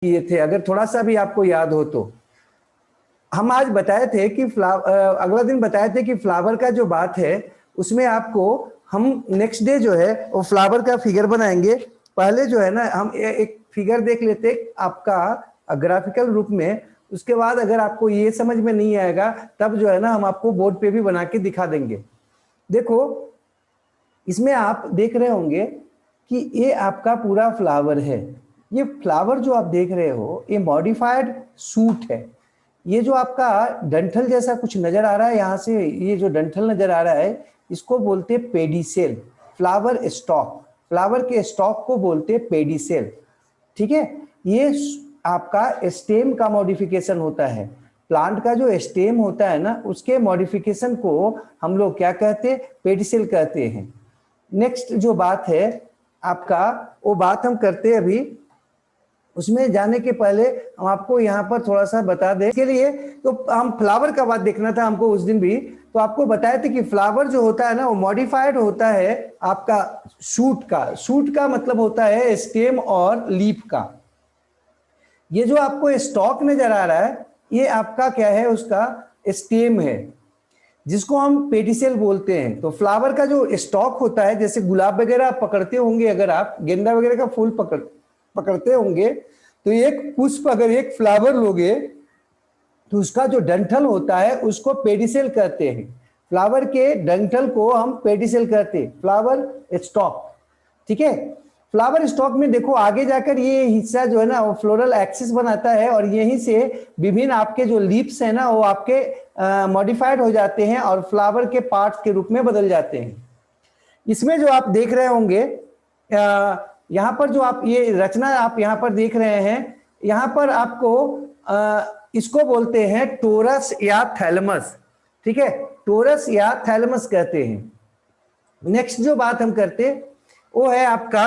किए थे, अगर थोड़ा सा भी आपको याद हो तो। हम आज बताए थे कि अगला दिन बताए थे कि फ्लावर का जो बात है उसमें आपको हम नेक्स्ट डे जो है वो फ्लावर का फिगर बनाएंगे। पहले जो है ना हम एक फिगर देख लेते आपका ग्राफिकल रूप में, उसके बाद अगर आपको ये समझ में नहीं आएगा तब जो है ना हम आपको बोर्ड पे भी बना के दिखा देंगे। देखो इसमें आप देख रहे होंगे कि ये आपका पूरा फ्लावर है। ये फ्लावर जो आप देख रहे हो ये मॉडिफाइड सूट है। ये जो आपका डंठल जैसा कुछ नजर आ रहा है यहाँ से, ये जो डंठल नजर आ रहा है इसको बोलते हैं पेडिसेल। फ्लावर स्टॉक, फ्लावर के स्टॉक को बोलते हैं पेडिसेल। ठीक है, ये आपका स्टेम का मॉडिफिकेशन होता है। प्लांट का जो स्टेम होता है ना उसके मॉडिफिकेशन को हम लोग क्या कहते हैं, पेडिसेल कहते हैं। नेक्स्ट जो बात है आपका वो बात हम करते हैं अभी। उसमें जाने के पहले हम आपको यहाँ पर थोड़ा सा बता दें के लिए, तो हम फ्लावर का बात देखना था हमको उस दिन भी, तो आपको बताया था कि फ्लावर जो होता है ना वो मॉडिफाइड होता है आपका शूट का। शूट का मतलब होता है स्टेम और लीफ का। ये जो आपको स्टॉक नजर आ रहा है ये आपका क्या है, उसका स्टेम है जिसको हम पेडिसेल बोलते हैं। तो फ्लावर का जो स्टॉक होता है, जैसे गुलाब वगैरह आप पकड़ते होंगे, अगर आप गेंदा वगैरह का फूल पकड़ते होंगे तो एक पुष्प अगर एक फ्लावर लोगे तो उसका जो डंठल होता है उसको पेडिसेल कहते हैं। फ्लावर के डंठल को हम पेडिसेल कहते हैं, फ्लावर स्टॉक। ठीक है, फ्लावर स्टॉक में देखो आगे जाकर ये हिस्सा जो है ना वो फ्लोरल एक्सिस बनाता है और यहीं से विभिन्न आपके जो लीव्स है ना वो आपके मॉडिफाइड हो जाते हैं और फ्लावर के पार्ट्स के रूप में बदल जाते हैं। इसमें जो आप देख रहे होंगे यहाँ पर जो आप ये रचना आप यहाँ पर देख रहे हैं, यहाँ पर आपको इसको बोलते हैं टोरस या थैलमस। ठीक है, टोरस या थैलमस कहते हैं। नेक्स्ट जो बात हम करते वो है आपका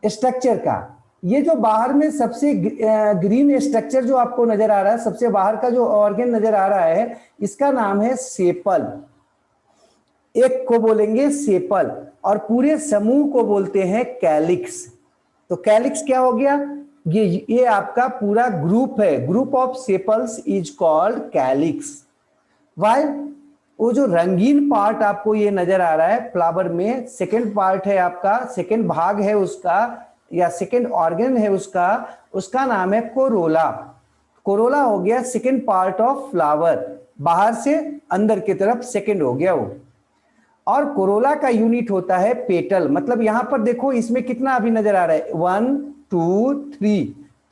स्ट्रक्चर का। ये जो बाहर में सबसे ग्रीन स्ट्रक्चर जो आपको नजर आ रहा है, सबसे बाहर का जो ऑर्गन नजर आ रहा है, इसका नाम है सेपल। एक को बोलेंगे सेपल और पूरे समूह को बोलते हैं कैलिक्स। तो कैलिक्स क्या हो गया, ये आपका पूरा ग्रुप है, group of sepals is called calyx. While वो जो रंगीन पार्ट आपको ये नजर आ रहा है फ्लावर में, सेकंड पार्ट है आपका, सेकंड भाग है उसका या सेकंड ऑर्गन है उसका, उसका नाम है कोरोला। कोरोला हो गया सेकंड पार्ट ऑफ फ्लावर, बाहर से अंदर की तरफ सेकंड हो गया वो। और कोरोला का यूनिट होता है पेटल। मतलब यहां पर देखो इसमें कितना अभी नजर आ रहा है, 1 2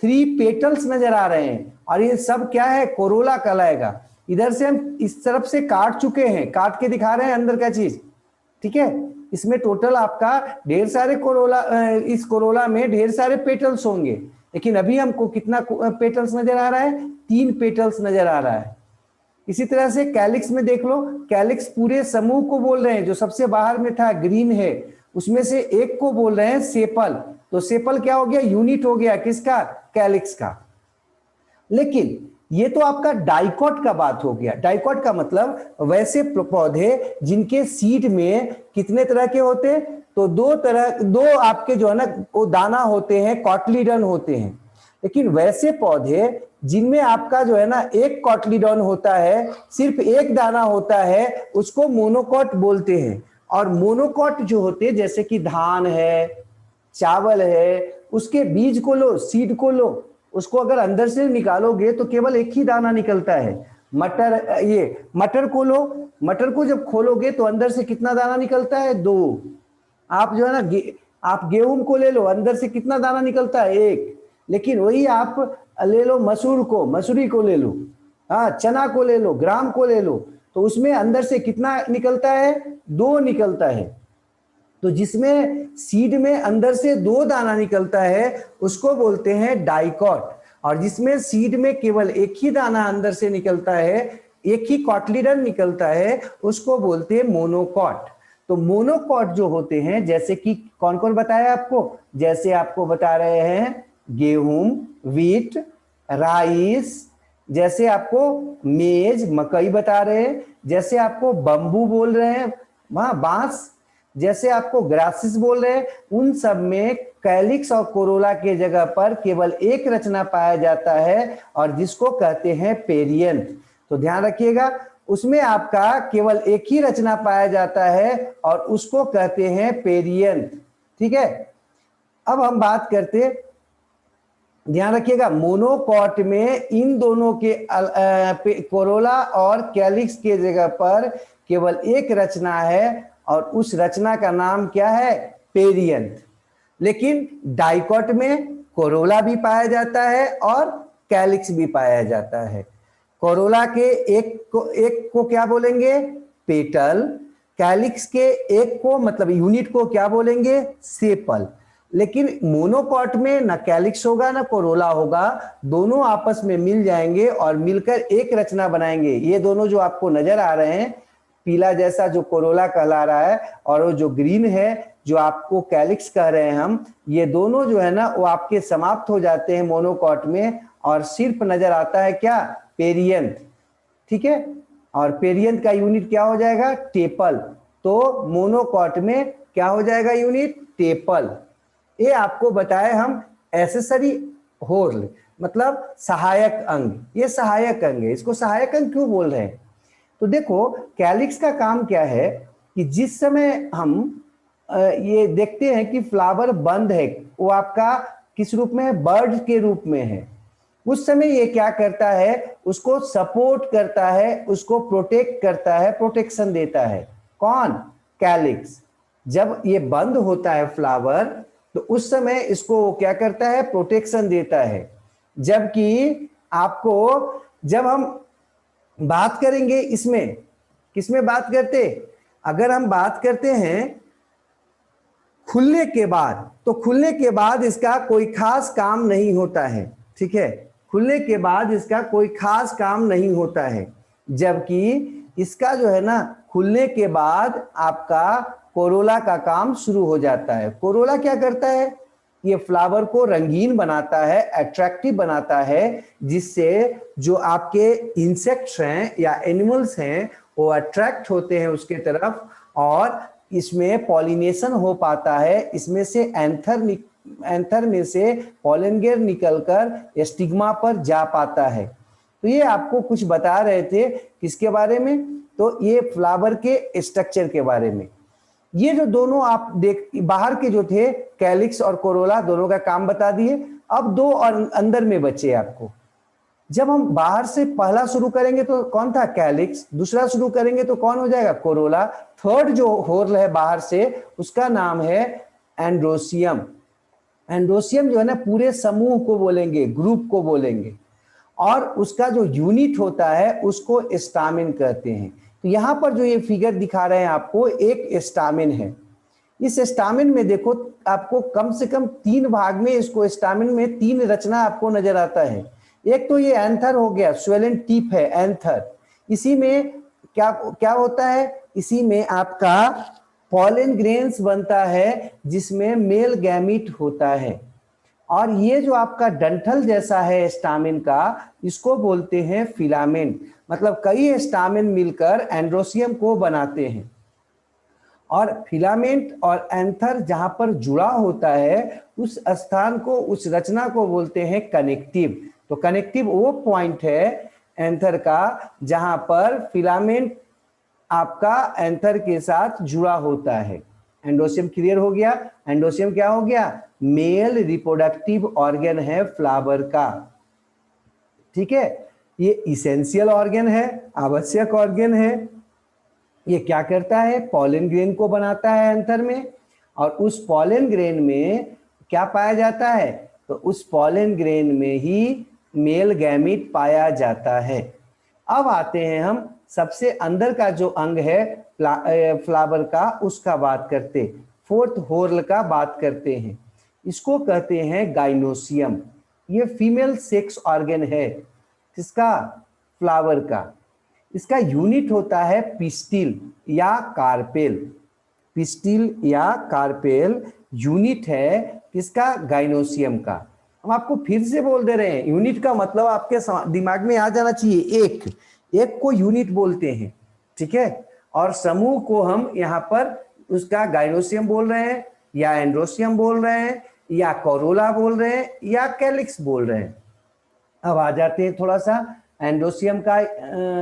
3 पेटल्स नजर आ रहे हैं और ये सब क्या है, कोरोला कहलाएगा। इधर से हम इस तरफ से काट चुके हैं, काट के दिखा रहे हैं अंदर का चीज। ठीक है, इसमें टोटल आपका ढेर सारे कोरोला, इस कोरोला में ढेर सारे पेटल्स होंगे, लेकिन अभी हमको कितना पेटल्स नजर आ रहा है, 3 पेटल्स नजर आ रहा है। इसी तरह से कैलिक्स में देख लो, कैलिक्स पूरे समूह को बोल रहे हैं, जो सबसे बाहर में था ग्रीन है उसमें से एक को बोल रहे हैं सेपल। तो सेपल क्या हो गया, यूनिट हो गया किसका, कैलिक्स का। लेकिन ये तो आपका डाइकॉट का बात हो गया। डाइकॉट का मतलब वैसे पौधे जिनके सीड में कितने तरह के होते हैं, तो दो आपके जो है ना वो दाना होते हैं, कॉटलीडन होते हैं। लेकिन वैसे पौधे जिनमें आपका जो है ना एक कॉटलीडॉन होता है, सिर्फ एक दाना होता है, उसको मोनोकॉट बोलते हैं। और मोनोकॉट जो होते हैं जैसे कि धान है, चावल है, उसके बीज को लो, सीड को लो, उसको अगर अंदर से निकालोगे तो केवल एक ही दाना निकलता है। मटर, ये मटर को लो, मटर को जब खोलोगे तो अंदर से कितना दाना निकलता है, 2। आप जो है ना आप गेहूं को ले लो, अंदर से कितना दाना निकलता है, 1। लेकिन वही आप ले लो मसूर को, मसूरी को ले लो, हाँ चना को ले लो, ग्राम को ले लो, तो उसमें अंदर से कितना निकलता है, 2 निकलता है। तो जिसमें सीड में अंदर से 2 दाना निकलता है उसको बोलते हैं डाइकॉट। और जिसमें सीड में केवल एक ही दाना अंदर से निकलता है, एक ही कॉटलीडन निकलता है, उसको बोलते हैं मोनोकॉट। तो मोनोकॉट जो होते हैं, जैसे कि कौन कौन बताया आपको, जैसे आपको बता रहे हैं गेहूं, वीट, राइस, जैसे आपको मेज, मकई बता रहे हैं, जैसे आपको बंबू बोल रहे हैं, वहां बांस, जैसे आपको ग्रासिस बोल रहे हैं, उन सब में कैलिक्स और कोरोला के जगह पर केवल एक रचना पाया जाता है और जिसको कहते हैं पेरियंथ। तो ध्यान रखिएगा, उसमें आपका केवल एक ही रचना पाया जाता है और उसको कहते हैं पेरियंथ। ठीक है, अब हम बात करते, ध्यान रखिएगा, मोनोकॉट में इन दोनों के कोरोला और कैलिक्स के जगह पर केवल एक रचना है और उस रचना का नाम क्या है? पेरियंथ। लेकिन डाइकॉट में कोरोला भी पाया जाता है और कैलिक्स भी पाया जाता है। कोरोला के एक को क्या बोलेंगे? पेटल। कैलिक्स के एक को मतलब यूनिट को क्या बोलेंगे? सेपल। लेकिन मोनोकॉट में ना कैलिक्स होगा ना कोरोला होगा, दोनों आपस में मिल जाएंगे और मिलकर एक रचना बनाएंगे। ये दोनों जो आपको नजर आ रहे हैं, पीला जैसा जो कोरोला कहला रहा है और वो जो ग्रीन है जो आपको कैलिक्स कह रहे हैं हम, ये दोनों जो है ना वो आपके समाप्त हो जाते हैं मोनोकॉट में और सिर्फ नजर आता है क्या? पेरियंथ। ठीक है, और पेरियंथ का यूनिट क्या हो जाएगा? टेपल। तो मोनोकॉट में क्या हो जाएगा यूनिट? टेपल। ये आपको बताए हम एसेसरी होर्ल, मतलब सहायक अंग। ये सहायक अंग है, इसको सहायक अंग क्यों बोल रहे हैं? तो देखो, कैलिक्स का काम क्या है कि जिस समय हम ये देखते हैं कि फ्लावर बंद है, वो आपका किस रूप में है? बर्ड के रूप में है। उस समय ये क्या करता है? उसको सपोर्ट करता है, उसको प्रोटेक्ट करता है, प्रोटेक्शन देता है। कौन? कैलिक्स। जब ये बंद होता है फ्लावर, तो उस समय इसको वो क्या करता है? प्रोटेक्शन देता है। जबकि आपको जब हम बात करेंगे इसमें, किसमें बात करते? अगर हम बात करते हैं खुलने के बाद, तो खुलने के बाद इसका कोई खास काम नहीं होता है। ठीक है, खुलने के बाद इसका कोई खास काम नहीं होता है। जबकि इसका जो है ना, खुलने के बाद आपका कोरोला का काम शुरू हो जाता है। कोरोला क्या करता है? ये फ्लावर को रंगीन बनाता है, अट्रैक्टिव बनाता है, जिससे जो आपके इंसेक्ट्स हैं या एनिमल्स हैं वो अट्रैक्ट होते हैं उसके तरफ और इसमें पॉलिनेशन हो पाता है। इसमें से एंथर में से पॉलन ग्रेन निकलकर स्टिग्मा पर जा पाता है। तो ये आपको कुछ बता रहे थे किसके बारे में? तो ये फ्लावर के स्ट्रक्चर के बारे में। ये जो दोनों आप देख बाहर के जो थे कैलिक्स और कोरोला, दोनों का काम बता दिए। अब दो और अंदर में बचे आपको। जब हम बाहर से पहला शुरू करेंगे तो कौन था? कैलिक्स। दूसरा शुरू करेंगे तो कौन हो जाएगा? कोरोला। थर्ड जो होर्ल है बाहर से, उसका नाम है एंड्रोसियम। एंड्रोसियम जो है ना पूरे समूह को बोलेंगे, ग्रुप को बोलेंगे, और उसका जो यूनिट होता है उसको स्टामिन कहते हैं। तो यहां पर जो ये फिगर दिखा रहे हैं आपको, एक स्टामिन है। इस स्टामिन में देखो आपको कम से कम 3 भाग में, इसको स्टामिन में 3 रचना आपको नजर आता है। एक तो ये एंथर हो गया, स्वेलन टिप है एंथर। इसी में क्या क्या होता है? इसी में आपका पॉलन ग्रेन्स बनता है जिसमें मेल गैमीट होता है। और ये जो आपका डंठल जैसा है स्टामिन का, इसको बोलते हैं फिलामेंट। मतलब कई स्टामिन मिलकर एंड्रोसियम को बनाते हैं। और फिलामेंट और एंथर जहां पर जुड़ा होता है, उस स्थान को, उस रचना को बोलते हैं कनेक्टिव। तो कनेक्टिव वो पॉइंट है एंथर का जहां पर फिलामेंट आपका एंथर के साथ जुड़ा होता है। एंडोसियम क्लियर हो गया? एंडोसियम क्या हो गया? मेल रिप्रोडक्टिव ऑर्गन है फ्लावर का। ठीक है, ये इसेंशियल ऑर्गन है, आवश्यक ऑर्गन है। ये क्या करता है? पॉलन ग्रेन को बनाता है एंथर में, और उस पॉलन ग्रेन में क्या पाया जाता है? तो उस पॉलन ग्रेन में ही मेल गैमीट पाया जाता है। अब आते हैं हम सबसे अंदर का जो अंग है फ्लावर का, उसका बात करते, फोर्थ होर्ल का बात करते हैं। इसको कहते हैं गाइनोसियम। ये फीमेल सेक्स ऑर्गन है किसका? फ्लावर का। इसका यूनिट होता है पिस्टिल या कार्पेल। पिस्टिल या कार्पेल यूनिट है किसका? गाइनोसियम का। हम आपको फिर से बोल दे रहे हैं, यूनिट का मतलब आपके दिमाग में आ जाना चाहिए। एक को यूनिट बोलते हैं, ठीक है, और समूह को हम यहाँ पर उसका गाइनोसियम बोल रहे हैं या एंड्रोसियम बोल रहे हैं या कोरोला बोल रहे हैं या कैलिक्स बोल रहे हैं। अब आ जाते हैं थोड़ा सा एंडोसियम का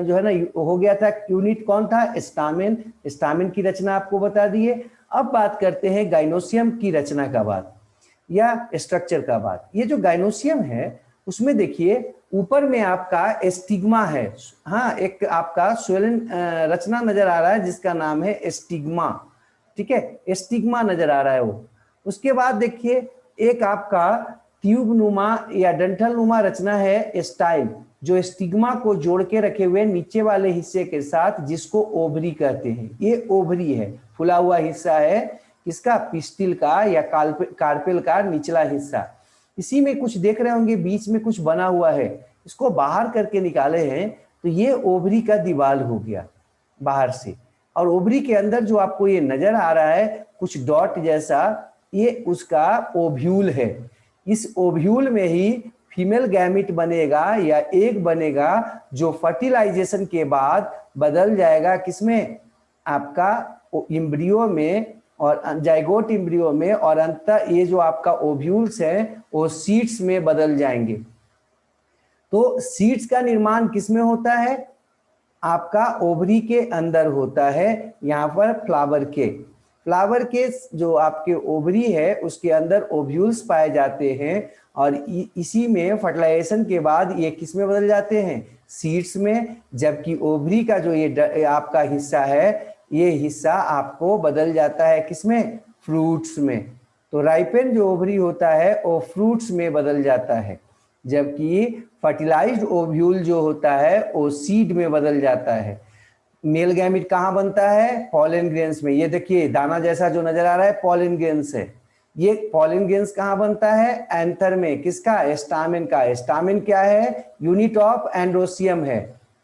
जो है ना, हो गया था यूनिट कौन था, स्टामेन। स्टामेन की रचना आपको बता दिए। अब बात करते हैं गाइनोसियम की रचना का बात या स्ट्रक्चर का बात। ये जो गाइनोसियम है उसमें देखिए ऊपर में आपका एस्टिग्मा है। हाँ, एक आपका स्वेलन रचना नजर आ रहा है जिसका नाम है एस्टिग्मा। ठीक है, एस्टिग्मा नजर आ रहा है वो। उसके बाद देखिए एक आपका ट्यूब नुमा या डंठल नुमा रचना है स्टाइल, जो स्टिग्मा को जोड़ के रखे हुए नीचे वाले हिस्से के साथ, जिसको ओवरी कहते हैं। ये ओवरी है, फुला हुआ हिस्सा है किसका, पिस्टिल का या कार्पेल का निचला हिस्सा। इसी में कुछ देख रहे होंगे बीच में कुछ बना हुआ है, इसको बाहर करके निकाले हैं तो ये ओवरी का दीवार हो गया बाहर से। और ओवरी के अंदर जो आपको ये नजर आ रहा है कुछ डॉट जैसा, ये उसका ओव्यूल है। इस ओव्यूल में ही फीमेल गैमिट बनेगा या एग बनेगा, जो फर्टिलाइजेशन के बाद बदल जाएगा किसमें, आपका इम्ब्रियो में और जाइगोट इम्ब्रियो में, और अंततः ये जो आपका ओव्यूल्स है वो सीड्स में बदल जाएंगे। तो सीड्स का निर्माण किसमें होता है, आपका ओवरी के अंदर होता है। यहाँ पर फ्लावर के जो आपके ओवरी है उसके अंदर ओव्यूल्स पाए जाते हैं, और इसी में फर्टिलाइजेशन के बाद ये किस में बदल जाते हैं, सीड्स में। जबकि ओवरी का जो ये आपका हिस्सा है, ये हिस्सा आपको बदल जाता है किसमें, फ्रूट्स में। तो राइपेन जो ओवरी होता है वो फ्रूट्स में बदल जाता है, जबकि फर्टिलाइज्ड ओव्यूल जो होता है वो सीड में बदल जाता है। मेल गैमिट कहाँ बनता है, पॉलन ग्रेन्स में। ये देखिए दाना जैसा जो नजर आ रहा है पॉलन ग्रेन्स है। ये पॉलन ग्रेन्स कहाँ बनता है, एंथर में। किसका, स्टामेन का। स्टामेन क्या है, यूनिट ऑफ एंड्रोसियम है।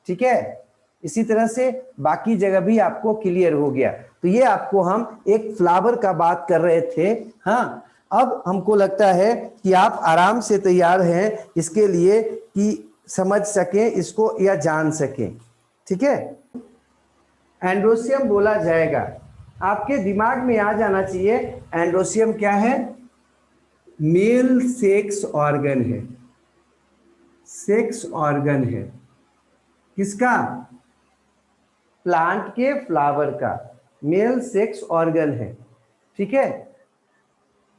ठीक है, इसी तरह से बाकी जगह भी आपको क्लियर हो गया। तो ये आपको हम एक फ्लावर का बात कर रहे थे। हाँ, अब हमको लगता है कि आप आराम से तैयार हैं इसके लिए कि समझ सकें इसको या जान सकें। ठीक है, एंड्रोसियम बोला जाएगा, आपके दिमाग में आ जाना चाहिए एंड्रोसियम क्या है, मेल सेक्स ऑर्गन है। सेक्स ऑर्गन है किसका, प्लांट के फ्लावर का मेल सेक्स ऑर्गन है। ठीक है,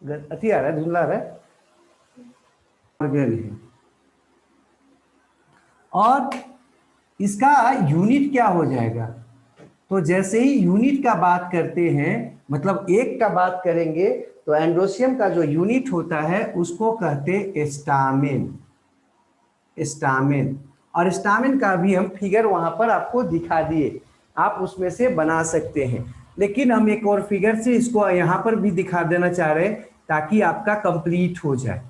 अति आ रहा है, धुंधला आ रहा है, ऑर्गन है। और इसका यूनिट क्या हो जाएगा, तो जैसे ही यूनिट का बात करते हैं, मतलब एक का बात करेंगे, तो एंड्रोसियम का जो यूनिट होता है उसको कहते स्टामेन। स्टामेन, और स्टामेन का भी हम फिगर वहां पर आपको दिखा दिए, आप उसमें से बना सकते हैं। लेकिन हम एक और फिगर से इसको यहां पर भी दिखा देना चाह रहे हैं ताकि आपका कंप्लीट हो जाए।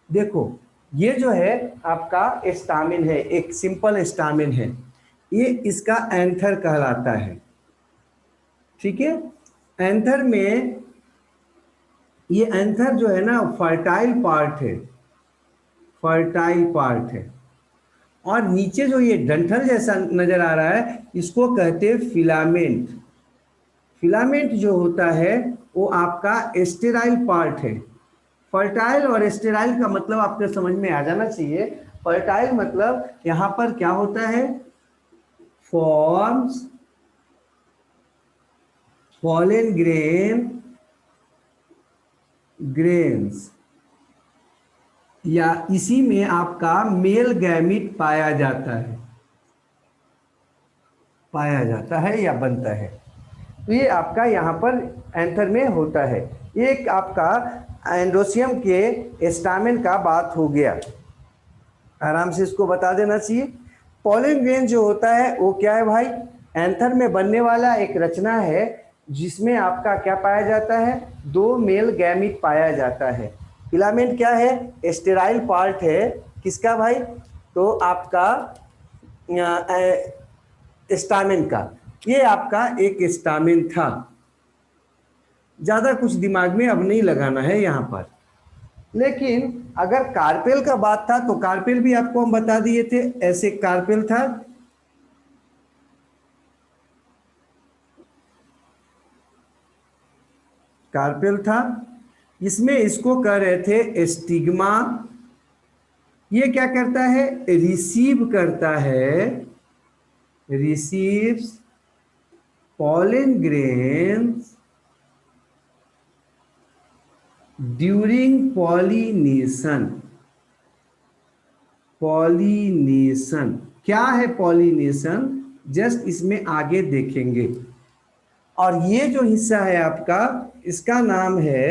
देखो ये जो है आपका स्टामेन है, एक सिंपल स्टामेन है, ये इसका एंथर कहलाता है। ठीक है, एंथर में ये एंथर जो है ना फर्टाइल पार्ट है, फर्टाइल पार्ट है। और नीचे जो ये डंठल जैसा नजर आ रहा है इसको कहते हैं फिलामेंट। फिलामेंट जो होता है वो आपका स्टेराइल पार्ट है। फर्टाइल और स्टेराइल का मतलब आपके समझ में आ जाना चाहिए। फर्टाइल मतलब यहां पर क्या होता है, फॉर्म्स पॉलन ग्रेन्स, या इसी में आपका मेल गैमिट पाया जाता है या बनता है। तो ये आपका यहाँ पर एंथर में होता है। एक आपका एंड्रोसियम के स्टामेन का बात हो गया, आराम से इसको बता देना चाहिए। पॉलन ग्रेन जो होता है वो क्या है भाई, एंथर में बनने वाला एक रचना है जिसमें आपका क्या पाया जाता है, दो मेल गैमिट पाया जाता है। फिलामेंट क्या है, स्टेराइल पार्ट है किसका भाई, तो आपका स्टामेन का। ये आपका एक स्टामेन था, ज्यादा कुछ दिमाग में अब नहीं लगाना है यहां पर। लेकिन अगर कार्पेल का बात था तो कार्पेल भी आपको हम बता दिए थे, ऐसे कार्पेल था। कार्पेल था इसमें इसको कह रहे थे स्टिग्मा। ये क्या करता है, रिसीव करता है, receives pollen grains during pollination. Pollination क्या है, पॉलिनेशन जस्ट इसमें आगे देखेंगे। और ये जो हिस्सा है आपका, इसका नाम है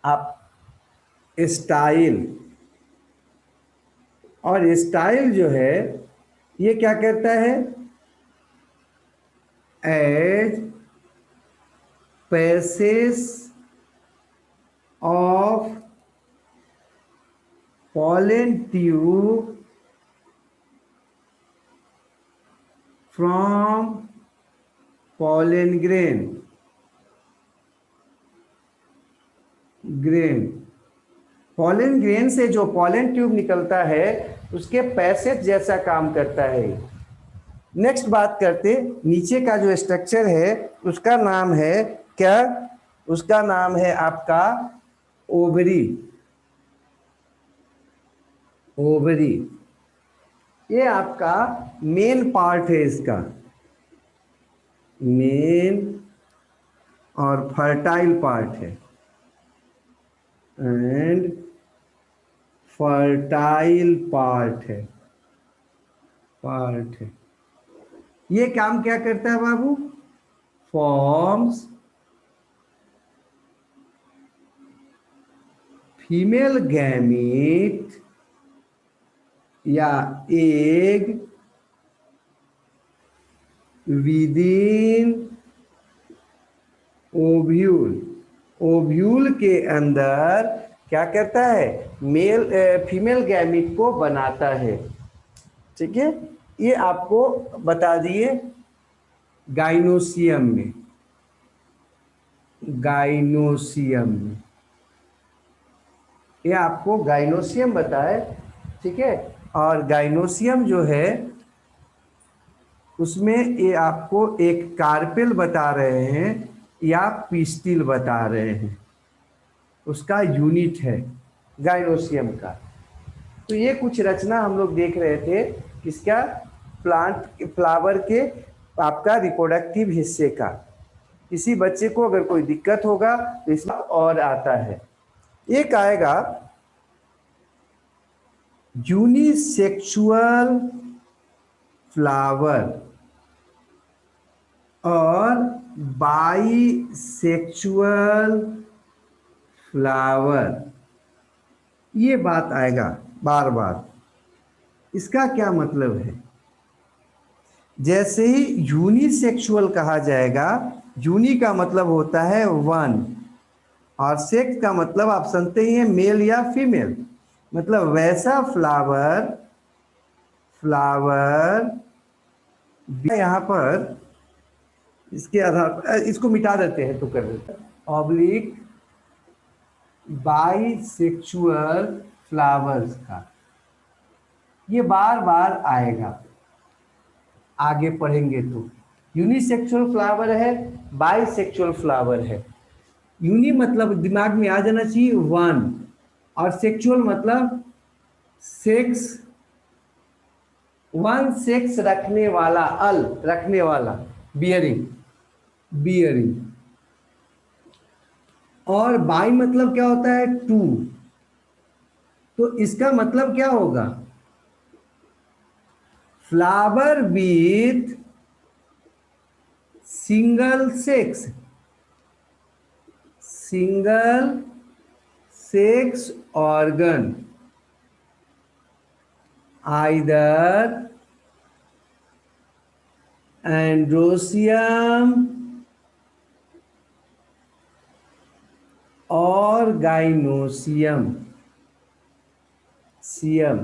आप स्टाइल। और स्टाइल जो है ये क्या करता है, as passes of pollen tube from pollen grain. Pollen grain से जो पॉलन ट्यूब निकलता है उसके पैसेज जैसा काम करता है। नेक्स्ट बात करते, नीचे का जो स्ट्रक्चर है उसका नाम है क्या, उसका नाम है आपका ओवरी। ओवरी ये आपका मेन पार्ट है इसका, मेन और फर्टाइल पार्ट है, एंड फर्टाइल पार्ट है, पार्ट है। ये काम क्या करता है बाबू, फॉर्म्स फीमेल गैमीट या एग विदिन ओव्यूल। ओव्यूल के अंदर क्या करता है, मेल फीमेल गैमीट को बनाता है। ठीक है, ये आपको बता दिए गाइनोसियम में, गाइनोसियम में ये आपको गाइनोसियम बताए। ठीक है, और गाइनोसियम जो है उसमें ये आपको एक कार्पेल बता रहे हैं या पिस्टिल बता रहे हैं, उसका यूनिट है गाइनोसियम का। तो ये कुछ रचना हम लोग देख रहे थे किसका, प्लांट फ्लावर के आपका रिप्रोडक्टिव हिस्से का। किसी बच्चे को अगर कोई दिक्कत होगा तो इसमें और आता है, एक आएगा यूनिसेक्सुअल फ्लावर और बाईसेक्सुअल फ्लावर। ये बात आएगा बार बार, इसका क्या मतलब है। जैसे ही यूनिसेक्सुअल कहा जाएगा, यूनि का मतलब होता है वन, और सेक्स का मतलब आप सुनते ही हैं मेल या फीमेल, मतलब वैसा फ्लावर, फ्लावर यहाँ पर इसके आधार पर इसको मिटा देते हैं तो कर देते हैं, ऑब्लिक बाईसेक्सुअल फ्लावर्स का। ये बार बार आएगा, आगे पढ़ेंगे तो। यूनिसेक्सुअल फ्लावर है, बाईसेक्सुअल फ्लावर है। यूनि मतलब दिमाग में आ जाना चाहिए वन, और सेक्सुअल मतलब सेक्स, वन सेक्स रखने वाला, अल रखने वाला, बियरिंग, बियरिंग। और बाई मतलब क्या होता है, टू। तो इसका मतलब क्या होगा, flower with single sex, single sex organ, either androecium और गाइनोसियम। सियम,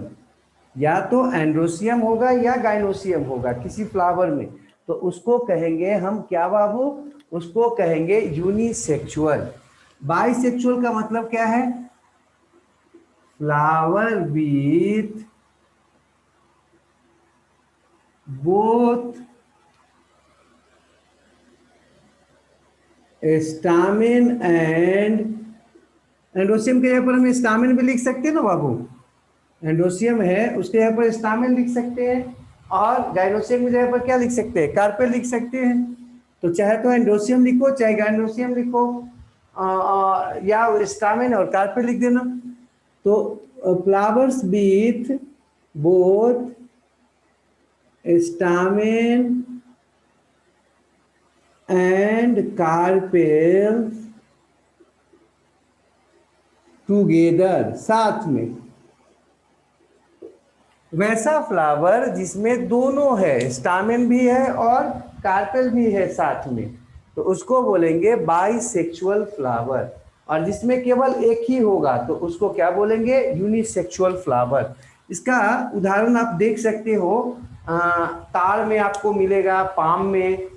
या तो एंड्रोसियम होगा या गाइनोसियम होगा किसी फ्लावर में, तो उसको कहेंगे हम क्या बाबू, उसको कहेंगे यूनिसेक्सुअल। बाईसेक्सुअल का मतलब क्या है, flower with both stamen and, एंडोसियम के जगह पर हम स्टामेन भी लिख सकते हैं ना बाबू, एंडोसियम है उसके जगह पर स्टामेन लिख सकते हैं, और गाइनोसियम की जगह पर क्या लिख सकते हैं, कार्पेल लिख सकते हैं। तो चाहे तो एंडोसियम लिखो चाहे गाइनोसियम लिखो, या स्टामेन और कार्पेल लिख देना। तो flowers with both stamen and carpel together, साथ में। वैसा फ्लावर जिसमें दोनों है, स्टामेन भी है और कार्पेल भी है साथ में, तो उसको बोलेंगे बाइसेक्सुअल फ्लावर। और जिसमें केवल एक ही होगा तो उसको क्या बोलेंगे, यूनिसेक्सुअल फ्लावर। इसका उदाहरण आप देख सकते हो, ताड़ में आपको मिलेगा, पाम में,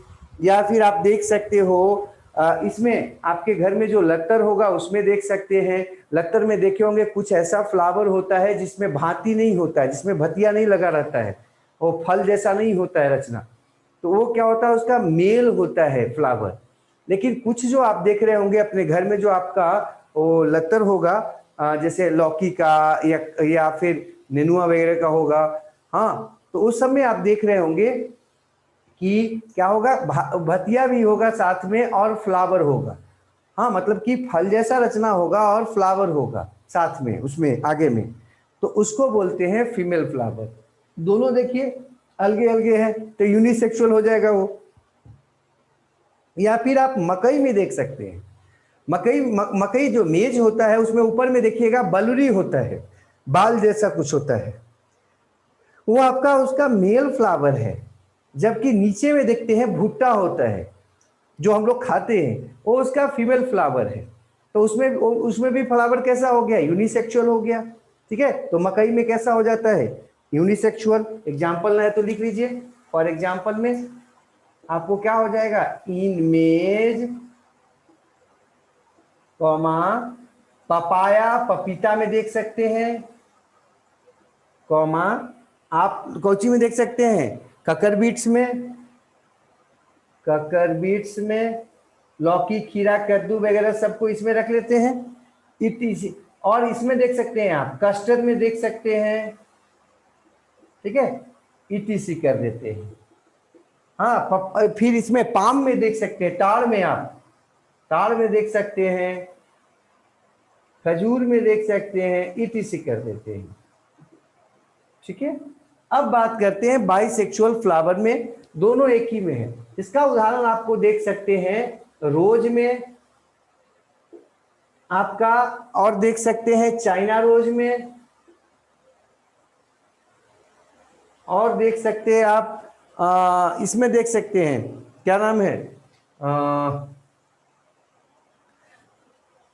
या फिर आप देख सकते हो इसमें आपके घर में जो लत्तर होगा उसमें देख सकते हैं। लत्तर में देखे होंगे कुछ ऐसा फ्लावर होता है जिसमें भांति नहीं होता है, जिसमें भतिया नहीं लगा रहता है, वो फल जैसा नहीं होता है रचना, तो वो क्या होता है, उसका मेल होता है फ्लावर। लेकिन कुछ जो आप देख रहे होंगे अपने घर में जो आपका वो लत्तर होगा, जैसे लौकी का या फिर नेनुआ वगैरह का होगा, हाँ, तो उस समय आप देख रहे होंगे कि क्या होगा, भतिया भी होगा साथ में और फ्लावर होगा। हाँ, मतलब कि फल जैसा रचना होगा और फ्लावर होगा साथ में उसमें आगे में, तो उसको बोलते हैं फीमेल फ्लावर। दोनों देखिए अलगे अलगे हैं तो यूनिसेक्सुअल हो जाएगा वो। या फिर आप मकई में देख सकते हैं, मकई जो मेज होता है उसमें ऊपर में देखिएगा बलुरी होता है, बाल जैसा कुछ होता है, वो आपका उसका मेल फ्लावर है। जबकि नीचे में देखते हैं भुट्टा होता है जो हम लोग खाते हैं, वो उसका फीमेल फ्लावर है। तो उसमें भी फ्लावर कैसा हो गया, यूनिसेक्सुअल हो गया। ठीक है, तो मकई में कैसा हो जाता है, यूनिसेक्सुअल। एग्जाम्पल ना है तो लिख लीजिए। फॉर एग्जाम्पल में आपको क्या हो जाएगा, इन मेज कॉमा पपाया, पपीता में देख सकते हैं, कॉमा आप कौची में देख सकते हैं, ककर बीट्स में, ककर बीट्स में, लौकी खीरा कद्दू वगैरह सबको इसमें रख लेते हैं, इसी। और इसमें देख सकते हैं आप कस्टर्ड में देख सकते हैं, ठीक है, इटीसी कर देते हैं। हाँ, फिर इसमें पाम में देख सकते हैं, ताड़ में आप ताड़ में देख सकते हैं, खजूर में देख सकते हैं, इटीसी कर देते हैं। ठीक है, अब बात करते हैं बाइसेक्सुअल फ्लावर में, दोनों एक ही में है। इसका उदाहरण आपको देख सकते हैं रोज में आपका, और देख सकते हैं चाइना रोज में, और देख सकते हैं आप इसमें देख सकते हैं, क्या नाम है,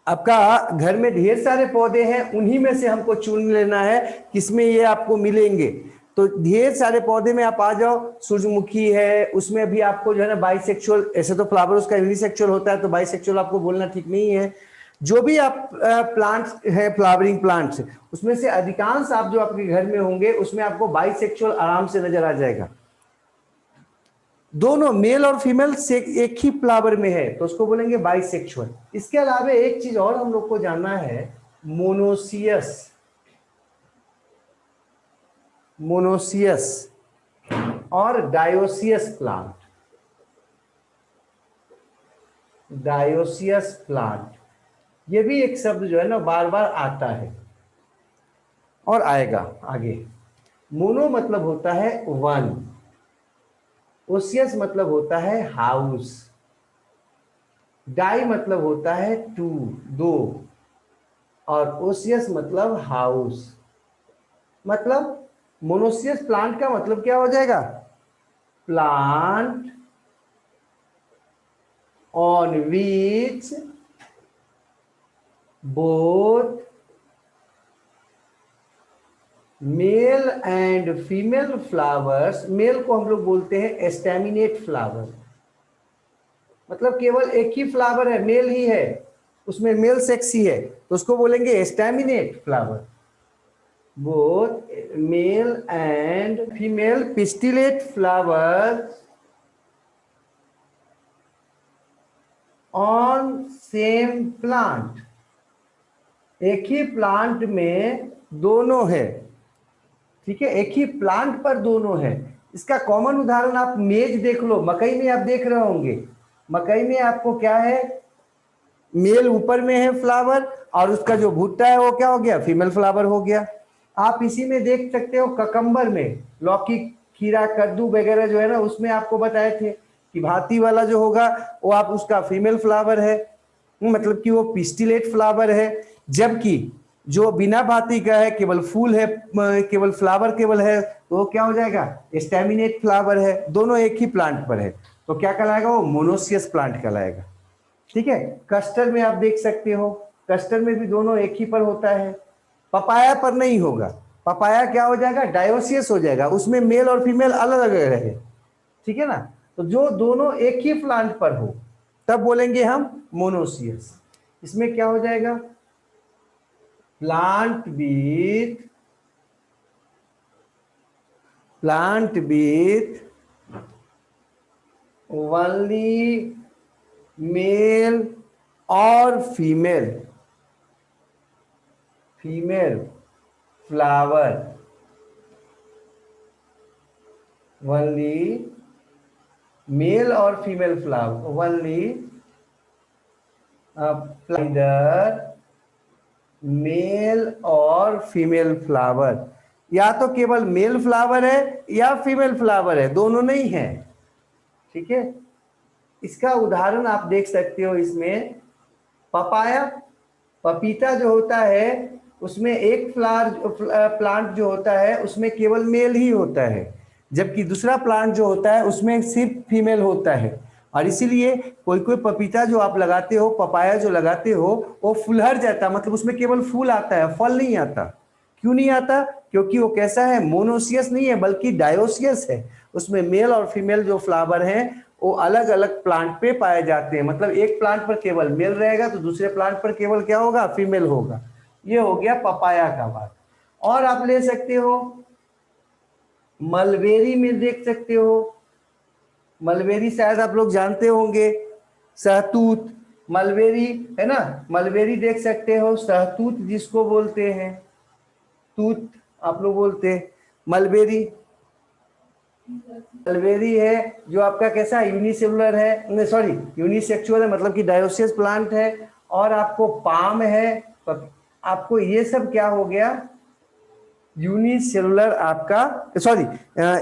आपका घर में ढेर सारे पौधे हैं, उन्हीं में से हमको चुन लेना है किसमें ये आपको मिलेंगे। तो ढेर सारे पौधे में आप आ जाओ, सूरजमुखी है, उसमें भी आपको जो है ना बाइसेक्सुअल, ऐसे तो फ्लावर उसका यूनिसेक्सुअल होता है तो बाइसेक्सुअल आपको बोलना ठीक नहीं है। जो भी आप प्लांट्स है, फ्लावरिंग प्लांट्स, उसमें से अधिकांश आप जो आपके घर में होंगे उसमें आपको बाइसेक्सुअल आराम से नजर आ जाएगा। दोनों मेल और फीमेल से एक ही फ्लावर में है तो उसको बोलेंगे बाइसेक्सुअल। इसके अलावा एक चीज और हम लोग को जानना है, मोनोसियस, मोनोसियस और डायोसियस प्लांट। डायोसियस प्लांट, ये भी एक शब्द जो है ना बार बार आता है और आएगा आगे। मोनो मतलब होता है वन, ओसियस मतलब होता है हाउस, डाई मतलब होता है टू, दो, और ओसियस मतलब हाउस। मतलब मोनोसियस प्लांट का मतलब क्या हो जाएगा, plant on which both male and female flowers, male को हम लोग बोलते हैं एस्टेमिनेट फ्लावर, मतलब केवल एक ही फ्लावर है, मेल ही है, उसमें मेल सेक्स ही है, तो उसको बोलेंगे staminate flower. Both male and female pistillate flower on same plant, एक ही प्लांट में दोनों है, ठीक है, एक ही प्लांट पर दोनों है। इसका कॉमन उदाहरण आप मेज देख लो, मकई में आप देख रहे होंगे, मकई में आपको क्या है, मेल ऊपर में है फ्लावर, और उसका जो भुट्टा है वो क्या हो गया, फीमेल फ्लावर हो गया। आप इसी में देख सकते हो ककम्बर में, लौकी, खीरा, कद्दू वगैरह जो है ना, उसमें आपको बताए थे कि भांति वाला जो होगा वो आप उसका फीमेल फ्लावर है, मतलब कि वो पिस्टिलेट फ्लावर है। जबकि जो बिना भांति का है, केवल फूल है, केवल फ्लावर केवल है, तो वो क्या हो जाएगा, स्टेमिनेट फ्लावर है। दोनों एक ही प्लांट पर है, तो क्या कहलाएगा, वो मोनोसियस प्लांट कहलाएगा। ठीक है, कस्टर्ड में आप देख सकते हो, कस्टर्ड में भी दोनों एक ही पर होता है। पपाया पर नहीं होगा, पपाया क्या हो जाएगा, डायोसियस हो जाएगा, उसमें मेल और फीमेल अलग अलग रहे, ठीक है ना। तो जो दोनों एक ही प्लांट पर हो तब बोलेंगे हम मोनोसियस। इसमें क्या हो जाएगा, प्लांट विथ ओनली मेल और फीमेल फ्लावर, ओनली मेल और फीमेल फ्लावर, ओनली इधर मेल और फीमेल फ्लावर, या तो केवल मेल फ्लावर है या फीमेल फ्लावर है, दोनों नहीं है, ठीक है। इसका उदाहरण आप देख सकते हो इसमें, पपाया, पपीता जो होता है उसमें एक फ्लावर प्लांट जो होता है उसमें केवल मेल ही होता है, जबकि दूसरा प्लांट जो होता है उसमें सिर्फ फीमेल होता है। और इसीलिए कोई कोई पपीता जो आप लगाते हो, पपाया जो लगाते हो, वो फुलहर जाता, मतलब उसमें केवल फूल आता है, फल नहीं आता। क्यों नहीं आता, क्योंकि वो कैसा है, मोनोसियस नहीं है बल्कि डायोसियस है। उसमें मेल और फीमेल जो फ्लावर हैं वो अलग अलग प्लांट पे पाए जाते हैं, मतलब एक प्लांट पर केवल मेल रहेगा तो दूसरे प्लांट पर केवल क्या होगा, फीमेल होगा। ये हो गया पपाया का बात। और आप ले सकते हो मलबेरी में देख सकते हो, मलबेरी शायद आप लोग जानते होंगे, सहतूत, मलबेरी है ना, मलबेरी देख सकते हो, सहतूत जिसको बोलते हैं, तूत आप लोग बोलते हैं, मलबेरी, मलबेरी है जो आपका कैसा यूनिसेलुलर है, सॉरी यूनिसेक्सुअल है, मतलब कि डायोसियस प्लांट है। और आपको पाम है, आपको ये सब क्या हो गया, यूनिसेलुलर आपका, सॉरी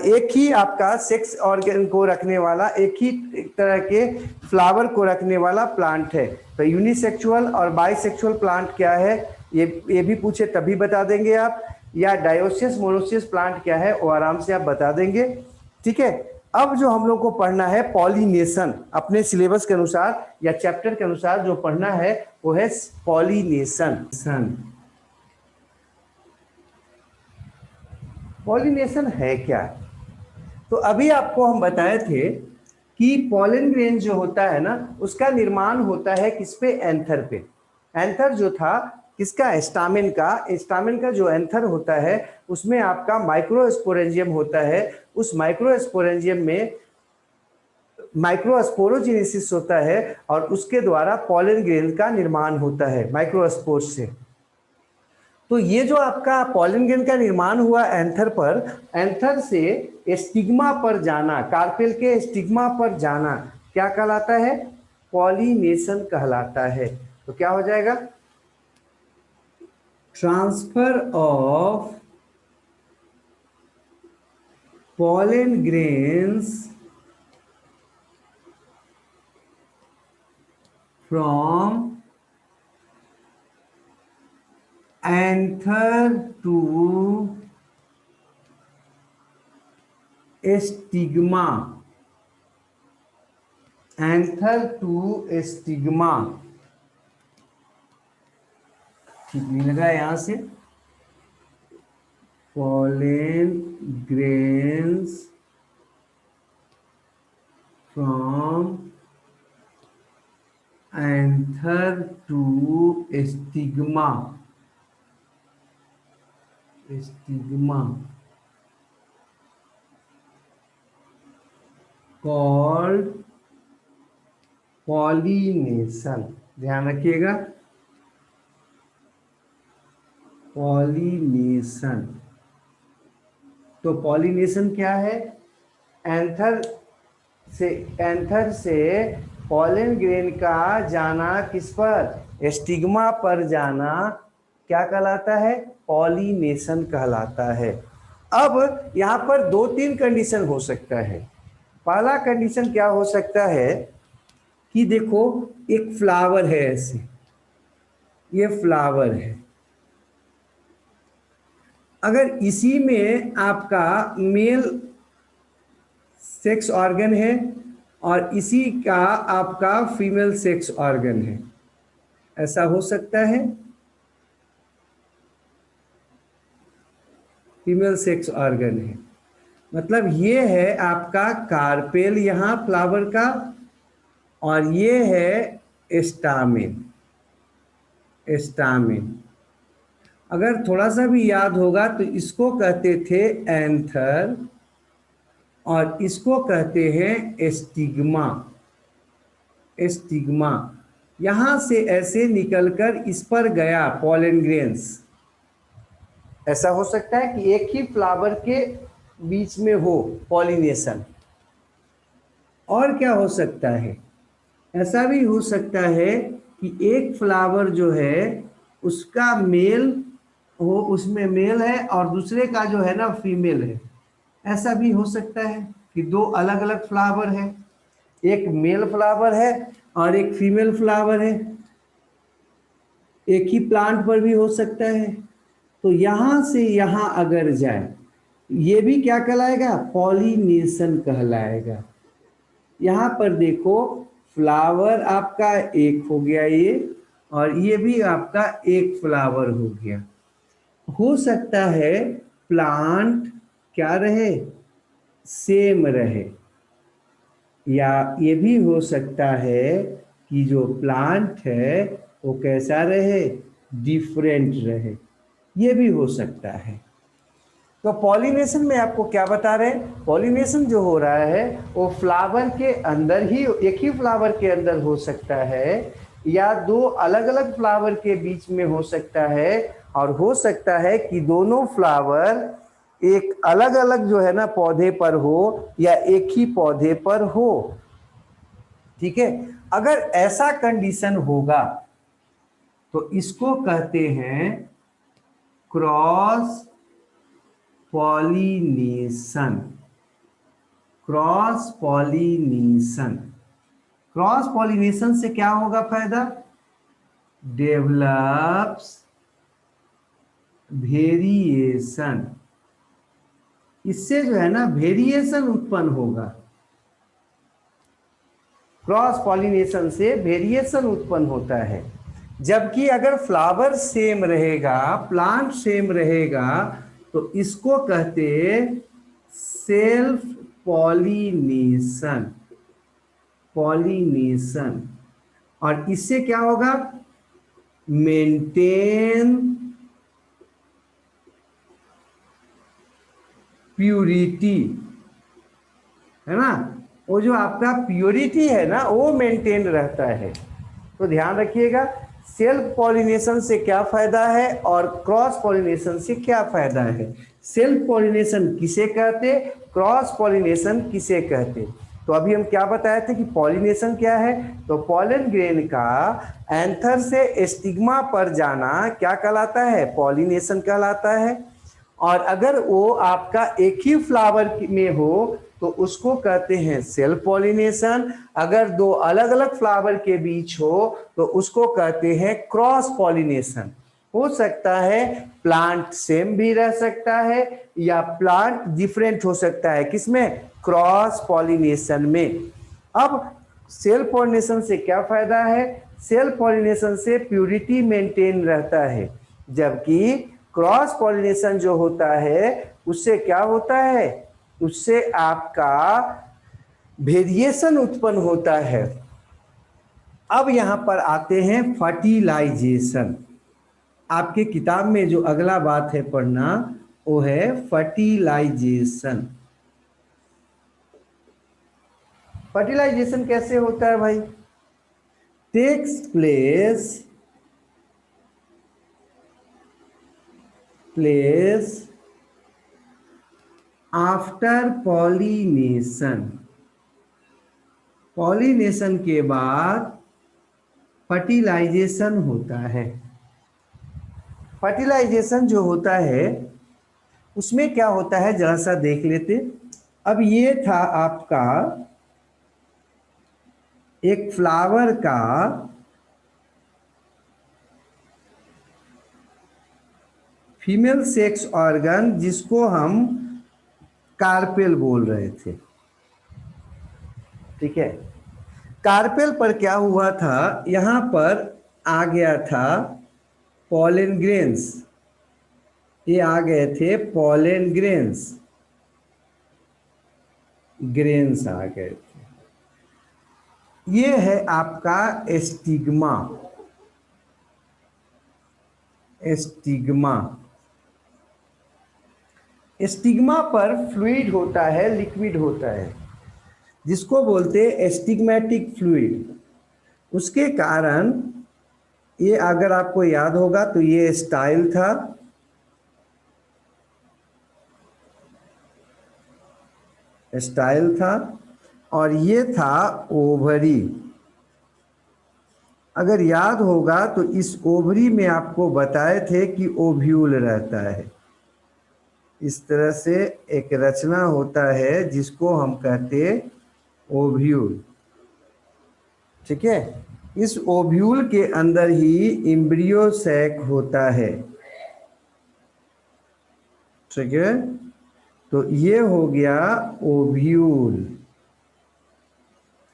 एक ही आपका सेक्स ऑर्गन को रखने वाला, एक ही तरह के फ्लावर को रखने वाला प्लांट है। तो यूनिसेक्सुअल और बाइसेक्सुअल प्लांट क्या है, ये भी पूछे तभी बता देंगे आप, या डायोसियस मोनोसियस प्लांट क्या है वो आराम से आप बता देंगे, ठीक है। अब जो हम लोग को पढ़ना है पॉलिनेशन, अपने सिलेबस के अनुसार या चैप्टर के अनुसार जो पढ़ना है वो है पॉलिनेशन। पॉलिनेशन है क्या, तो अभी आपको हम बताए थे कि पॉलन ग्रेन जो होता है ना उसका निर्माण होता है किस पे, एंथर पे। एंथर जो था किसका, स्टामेन का जो एंथर होता है उसमें आपका माइक्रोस्पोरेंजियम होता है। उस माइक्रोस्पोरेंजियम में माइक्रोस्पोरोजेनेसिस होता है और उसके द्वारा पॉलन ग्रेन का निर्माण होता है माइक्रोस्पोर से। तो ये जो आपका पॉलन ग्रेन का निर्माण हुआ एंथर पर, एंथर से स्टिग्मा पर जाना, कार्पेल के स्टिग्मा पर जाना क्या कहलाता है, पॉलिनेशन कहलाता है। तो क्या हो जाएगा, transfer of pollen grains from anther to stigma, anther to stigma, ठीक नहीं लगा यहां से, pollen grains from anther to stigma, called pollination, ध्यान रखिएगा, पॉलिनेशन। तो पॉलिनेशन क्या है? एंथर से एंथर से पॉलन ग्रेन का जाना किस पर? स्टिग्मा पर जाना क्या कहलाता है? पॉलिनेशन कहलाता है। अब यहाँ पर दो तीन कंडीशन हो सकता है। पहला कंडीशन क्या हो सकता है कि देखो एक फ्लावर है, ऐसे ये फ्लावर है, अगर इसी में आपका मेल सेक्स ऑर्गन है और इसी का आपका फीमेल सेक्स ऑर्गन है, ऐसा हो सकता है? फीमेल सेक्स ऑर्गन है, मतलब ये है आपका कार्पेल यहाँ फ्लावर का, और ये है स्टामेन। स्टामेन अगर थोड़ा सा भी याद होगा तो इसको कहते थे एंथर और इसको कहते हैं स्टिग्मा। स्टिग्मा यहां से ऐसे निकलकर इस पर गया पॉलन ग्रेन्स। ऐसा हो सकता है कि एक ही फ्लावर के बीच में हो पॉलिनेशन। और क्या हो सकता है? ऐसा भी हो सकता है कि एक फ्लावर जो है उसका मेल हो, उसमें मेल है और दूसरे का जो है ना फीमेल है। ऐसा भी हो सकता है कि दो अलग अलग फ्लावर है, एक मेल फ्लावर है और एक फीमेल फ्लावर है, एक ही प्लांट पर भी हो सकता है। तो यहां से यहां अगर जाए, ये भी क्या कहलाएगा? पॉलिनेशन कहलाएगा। यहां पर देखो फ्लावर आपका एक हो गया ये, और ये भी आपका एक फ्लावर हो गया। हो सकता है प्लांट क्या रहे? सेम रहे, या ये भी हो सकता है कि जो प्लांट है वो कैसा रहे? डिफरेंट रहे। ये भी हो सकता है। तो पॉलिनेशन में आपको क्या बता रहे हैं? पॉलिनेशन जो हो रहा है वो फ्लावर के अंदर ही, एक ही फ्लावर के अंदर हो सकता है, या दो अलग अलग फ्लावर के बीच में हो सकता है, और हो सकता है कि दोनों फ्लावर एक अलग अलग जो है ना पौधे पर हो या एक ही पौधे पर हो। ठीक है, अगर ऐसा कंडीशन होगा तो इसको कहते हैं cross pollination. Cross pollination, cross pollination से क्या होगा फायदा? Develops variation. इससे जो है ना वेरिएशन उत्पन्न होगा। क्रॉस पॉलिनेशन से वेरिएशन उत्पन्न होता है। जबकि अगर फ्लावर सेम रहेगा, प्लांट सेम रहेगा, तो इसको कहते सेल्फ पॉलिनेशन। पॉलिनेशन, और इससे क्या होगा? मेंटेन प्यूरिटी, है ना? वो जो आपका प्योरिटी है ना वो मेंटेन रहता है। तो ध्यान रखिएगा, सेल्फ पॉलिनेशन से क्या फायदा है और क्रॉस पॉलिनेशन से क्या फायदा है। सेल्फ पॉलिनेशन किसे कहते, क्रॉस पॉलिनेशन किसे कहते? तो अभी हम क्या बताए थे कि पॉलिनेशन क्या है? तो पॉलन ग्रेन का एंथर से स्टिग्मा पर जाना क्या कहलाता है? पॉलिनेशन कहलाता है। और अगर वो आपका एक ही फ्लावर में हो तो उसको कहते हैं सेल्फ पॉलिनेशन। अगर दो अलग अलग फ्लावर के बीच हो तो उसको कहते हैं क्रॉस पॉलिनेशन। हो सकता है प्लांट सेम भी रह सकता है या प्लांट डिफरेंट हो सकता है, किसमें? क्रॉस पॉलिनेशन में। अब सेल्फ पॉलिनेशन से क्या फायदा है? सेल्फ पॉलिनेशन से प्यूरिटी मेंटेन रहता है, जबकि क्रॉस पॉलिनेशन जो होता है उससे क्या होता है? उससे आपका वेरिएशन उत्पन्न होता है। अब यहां पर आते हैं फर्टिलाइजेशन। आपके किताब में जो अगला बात है पढ़ना वो है फर्टिलाइजेशन। फर्टिलाइजेशन कैसे होता है भाई? Takes place after pollination. Pollination के बाद फर्टिलाइजेशन होता है। फर्टिलाइजेशन जो होता है उसमें क्या होता है जरा सा देख लेते। अब ये था आपका एक फ्लावर का फीमेल सेक्स ऑर्गन जिसको हम कार्पेल बोल रहे थे। ठीक है, कार्पेल पर क्या हुआ था, यहां पर आ गया था पॉलन ग्रेन्स। ये आ गए थे पॉलन ग्रेन्स आ गए थे। ये है आपका स्टिग्मा। स्टिग्मा पर फ्लूइड होता है, लिक्विड होता है, जिसको बोलते हैं स्टिग्मेटिक फ्लूइड। उसके कारण ये अगर आपको याद होगा तो ये स्टाइल था, और ये था ओवरी। अगर याद होगा तो इस ओवरी में आपको बताए थे कि ओव्यूल रहता है। इस तरह से एक रचना होता है जिसको हम कहते ओव्यूल। ठीक है, इस ओव्यूल के अंदर ही एम्ब्रियो सैक होता है। ठीक है, तो ये हो गया ओव्यूल,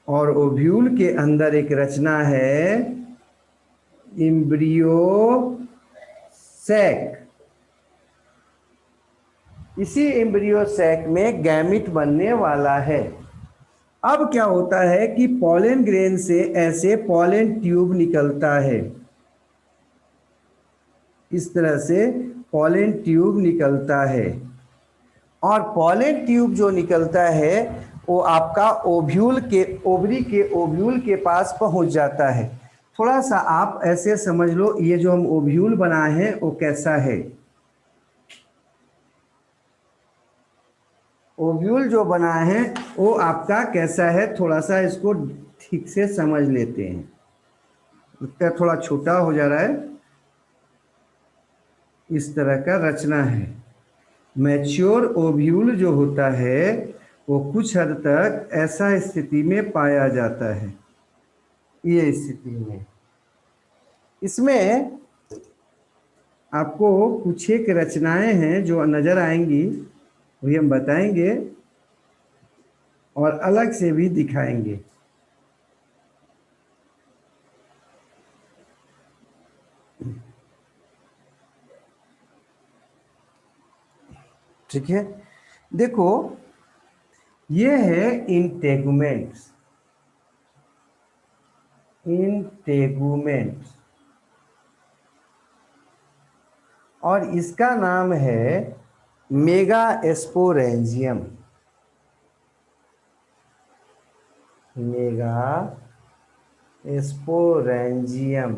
और ओव्यूल के अंदर एक रचना है एम्ब्रियो सैक। इसी एम्ब्रियो सैक में गैमिट बनने वाला है। अब क्या होता है कि पॉलन ग्रेन से ऐसे पॉलन ट्यूब निकलता है। इस तरह से पॉलन ट्यूब निकलता है, और पॉलन ट्यूब जो निकलता है वो आपका ओव्यूल के ओव्यूल के पास पहुंच जाता है। थोड़ा सा आप ऐसे समझ लो, ये जो हम ओव्यूल बनाए हैं वो कैसा है। ओव्यूल जो बना है वो आपका कैसा है, थोड़ा सा इसको ठीक से समझ लेते हैं। इसका थोड़ा छोटा हो जा रहा है। इस तरह का रचना है। मैच्योर ओव्यूल जो होता है वो कुछ हद तक ऐसा स्थिति में पाया जाता है। ये स्थिति में इसमें आपको कुछ एक रचनाएं हैं जो नजर आएंगी, वही हम बताएंगे और अलग से भी दिखाएंगे। ठीक है, देखो ये है इंटेगुमेंट्स। और इसका नाम है मेगास्पोरेंजियम।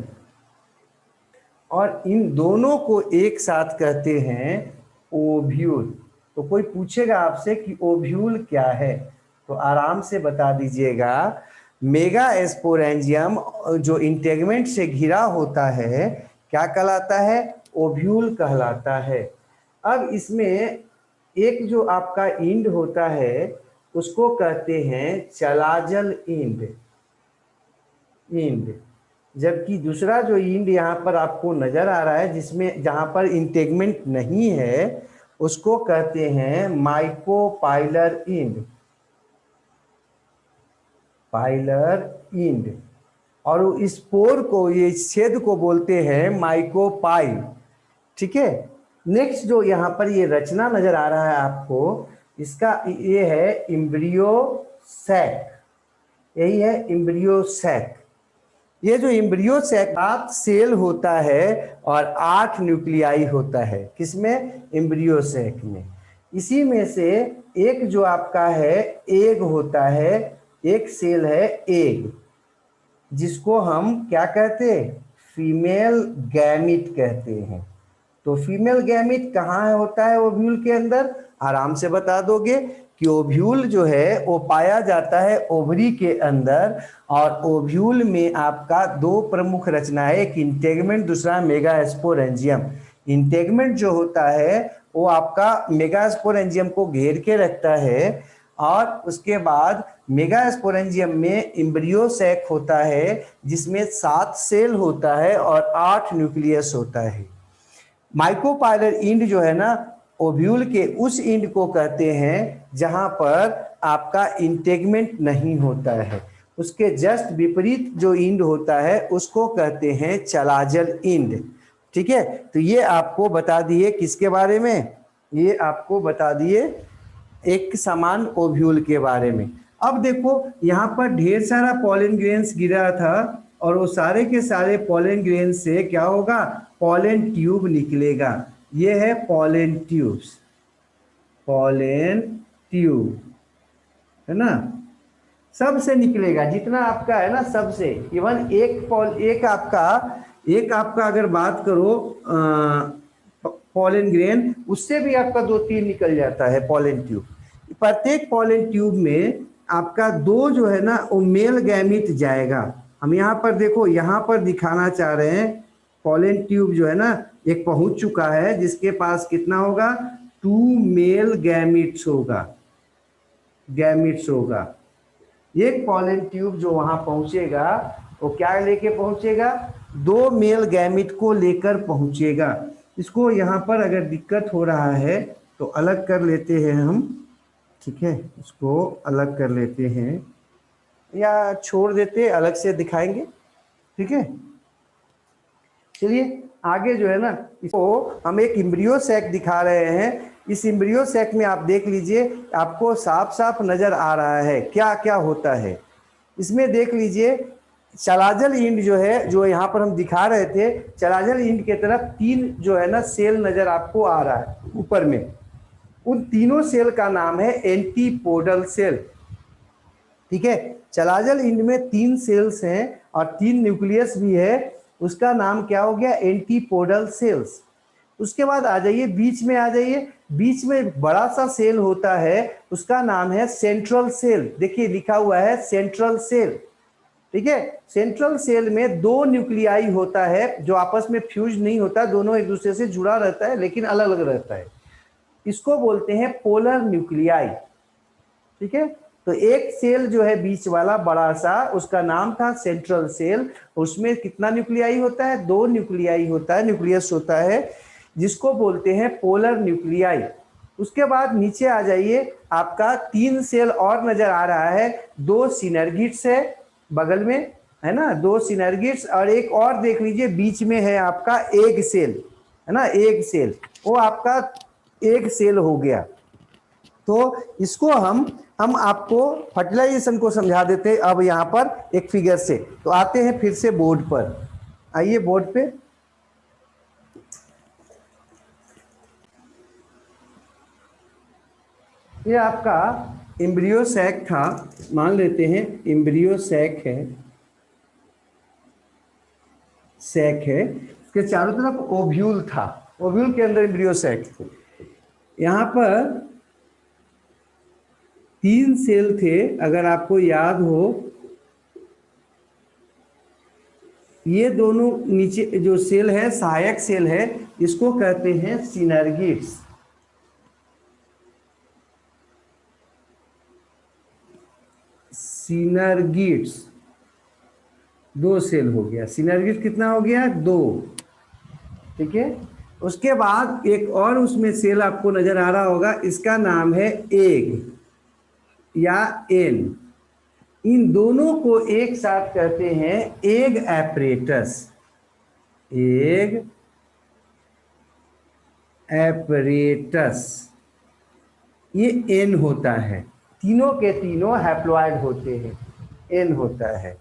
और इन दोनों को एक साथ कहते हैं ओव्यूल। तो कोई पूछेगा आपसे कि ओव्यूल क्या है, तो आराम से बता दीजिएगा, मेगास्पोरेंजियम जो इंटेगमेंट से घिरा होता है क्या कहलाता है, ओव्यूल कहलाता है। अब इसमें एक जो आपका इंड होता है उसको कहते हैं चलाजल इंड, जबकि दूसरा जो इंड यहाँ पर आपको नजर आ रहा है जिसमें जहाँ पर इंटेगमेंट नहीं है उसको कहते हैं माइकोपाइलर इंड। और इस पोर को, ये छेद को बोलते हैं माइकोपाइल। ठीक है, नेक्स्ट जो यहाँ पर ये रचना नजर आ रहा है आपको, इसका ये है एम्ब्रियो सैक। यही है एम्ब्रियो सैक। ये जो एम्ब्रियो सैक 7 सेल होता है और 8 न्यूक्लियाई होता है। किसमें, एम्ब्रियो सैक में। इसी में से एक जो आपका है एग होता है, एक सेल है एग, जिसको हम क्या कहते हैं, फीमेल गैमिट कहते हैं। तो फीमेल गैमिट कहाँ होता है ओव्यूल के अंदर, आराम से बता दोगे कि ओव्यूल जो है वो पाया जाता है ओवरी के अंदर। और ओव्यूल में आपका दो प्रमुख रचनाएं, एक इंटेगमेंट, दूसरा मेगास्पोरेंजियम। इंटेगमेंट जो होता है वो आपका मेगास्पोरेंजियम को घेर के रखता है, और उसके बाद मेगास्पोरेंजियम में एम्ब्रियो सैक होता है जिसमें 7 सेल होता है और 8 न्यूक्लियस होता है। माइक्रोपाइलर इंड जो है ना, ओव्यूल के उस इंड को कहते हैं जहां पर आपका इंटेगमेंट नहीं होता है। उसके जस्ट विपरीत जो इंड होता है उसको कहते हैं चलाजल इंड। ठीक है, तो ये आपको बता दिए किसके बारे में, ये आपको बता दिए एक समान ओव्यूल के बारे में। अब देखो यहाँ पर ढेर सारा पॉलन ग्रेन्स गिरा था, और वो सारे के सारे पॉलन ग्रेन से क्या होगा, पॉलन ट्यूब निकलेगा। ये है पॉलन ट्यूब्स, पॉलन ट्यूब है ना, सबसे निकलेगा जितना आपका है ना, सबसे। इवन एक आपका अगर बात करो पॉलन ग्रेन, उससे भी आपका 2-3 निकल जाता है पॉलन ट्यूब। प्रत्येक पॉलन ट्यूब में आपका 2 जो है ना वो मेल गैमिट जाएगा। हम यहाँ पर देखो, यहाँ पर दिखाना चाह रहे हैं पॉलन ट्यूब जो है ना एक पहुंच चुका है जिसके पास कितना होगा, 2 मेल गैमिट्स होगा, गैमिट्स होगा। एक पॉलन ट्यूब जो वहां पहुंचेगा वो क्या लेके पहुंचेगा, 2 मेल गैमिट को लेकर पहुंचेगा। इसको यहाँ पर अगर दिक्कत हो रहा है तो अलग कर लेते हैं हम, ठीक है, इसको अलग कर लेते हैं या छोड़ देते, अलग से दिखाएंगे, ठीक है। चलिए आगे जो है ना, इसको हम एक एम्ब्रियो सैक दिखा रहे हैं। इस एम्ब्रियो सैक में आप देख लीजिए, आपको साफ साफ नजर आ रहा है क्या क्या होता है। इसमें देख लीजिए चलाजल इंड जो है, जो यहाँ पर हम दिखा रहे थे, चलाजल इंड के तरफ 3 जो है ना सेल नजर आपको आ रहा है ऊपर में। उन तीनों सेल का नाम है एंटीपोडल सेल। ठीक है, चलाजल इंड में 3 सेल्स हैं और 3 न्यूक्लियस भी है, उसका नाम क्या हो गया, एंटीपोडल सेल्स। उसके बाद आ जाइए बीच में, आ जाइए बीच में एक बड़ा सा सेल होता है, उसका नाम है सेंट्रल सेल। देखिए लिखा हुआ है सेंट्रल सेल। ठीक है, सेंट्रल सेल में 2 न्यूक्लियाई होता है जो आपस में फ्यूज नहीं होता, दोनों एक दूसरे से जुड़ा रहता है लेकिन अलग अलग रहता है। इसको बोलते हैं पोलर न्यूक्लियाई। ठीक है, तो एक सेल जो है बीच वाला बड़ा सा, उसका नाम था सेंट्रल सेल। उसमें कितना न्यूक्लियाई होता है, 2 न्यूक्लियाई होता है, न्यूक्लियस होता है, जिसको बोलते हैं पोलर न्यूक्लियाई। उसके बाद नीचे आ जाइए, आपका 3 सेल और नजर आ रहा है, 2 सिनर्गिड्स है बगल में, है ना, 2 सिनर्गिड्स, और एक और देख लीजिए बीच में है आपका एग सेल, है ना, एग सेल, वो आपका एग सेल हो गया। तो इसको हम आपको फर्टिलाइजेशन को समझा देते हैं अब यहाँ पर एक फिगर से। तो आते हैं फिर से बोर्ड पर, आइए बोर्ड पे। ये आपका एम्ब्रियो सैक था, मान लेते हैं एम्ब्रियो सैक है, सैक है, इसके चारों तरफ ओव्यूल था, ओव्यूल के अंदर एम्ब्रियो सैक। यहाँ पर 3 सेल थे, अगर आपको याद हो, ये दोनों नीचे जो सेल है सहायक सेल है, इसको कहते हैं सिनर्गिड्स। सिनर्गिड्स 2 सेल हो गया, सिनर्गिड्स कितना हो गया, 2। ठीक है, उसके बाद एक और उसमें सेल आपको नजर आ रहा होगा, इसका नाम है एग या एन। इन दोनों को एक साथ कहते हैं एग एपरेटस, एग एपरेटस। ये एन होता है, तीनों के तीनों हैप्लॉइड होते हैं, एन होता है।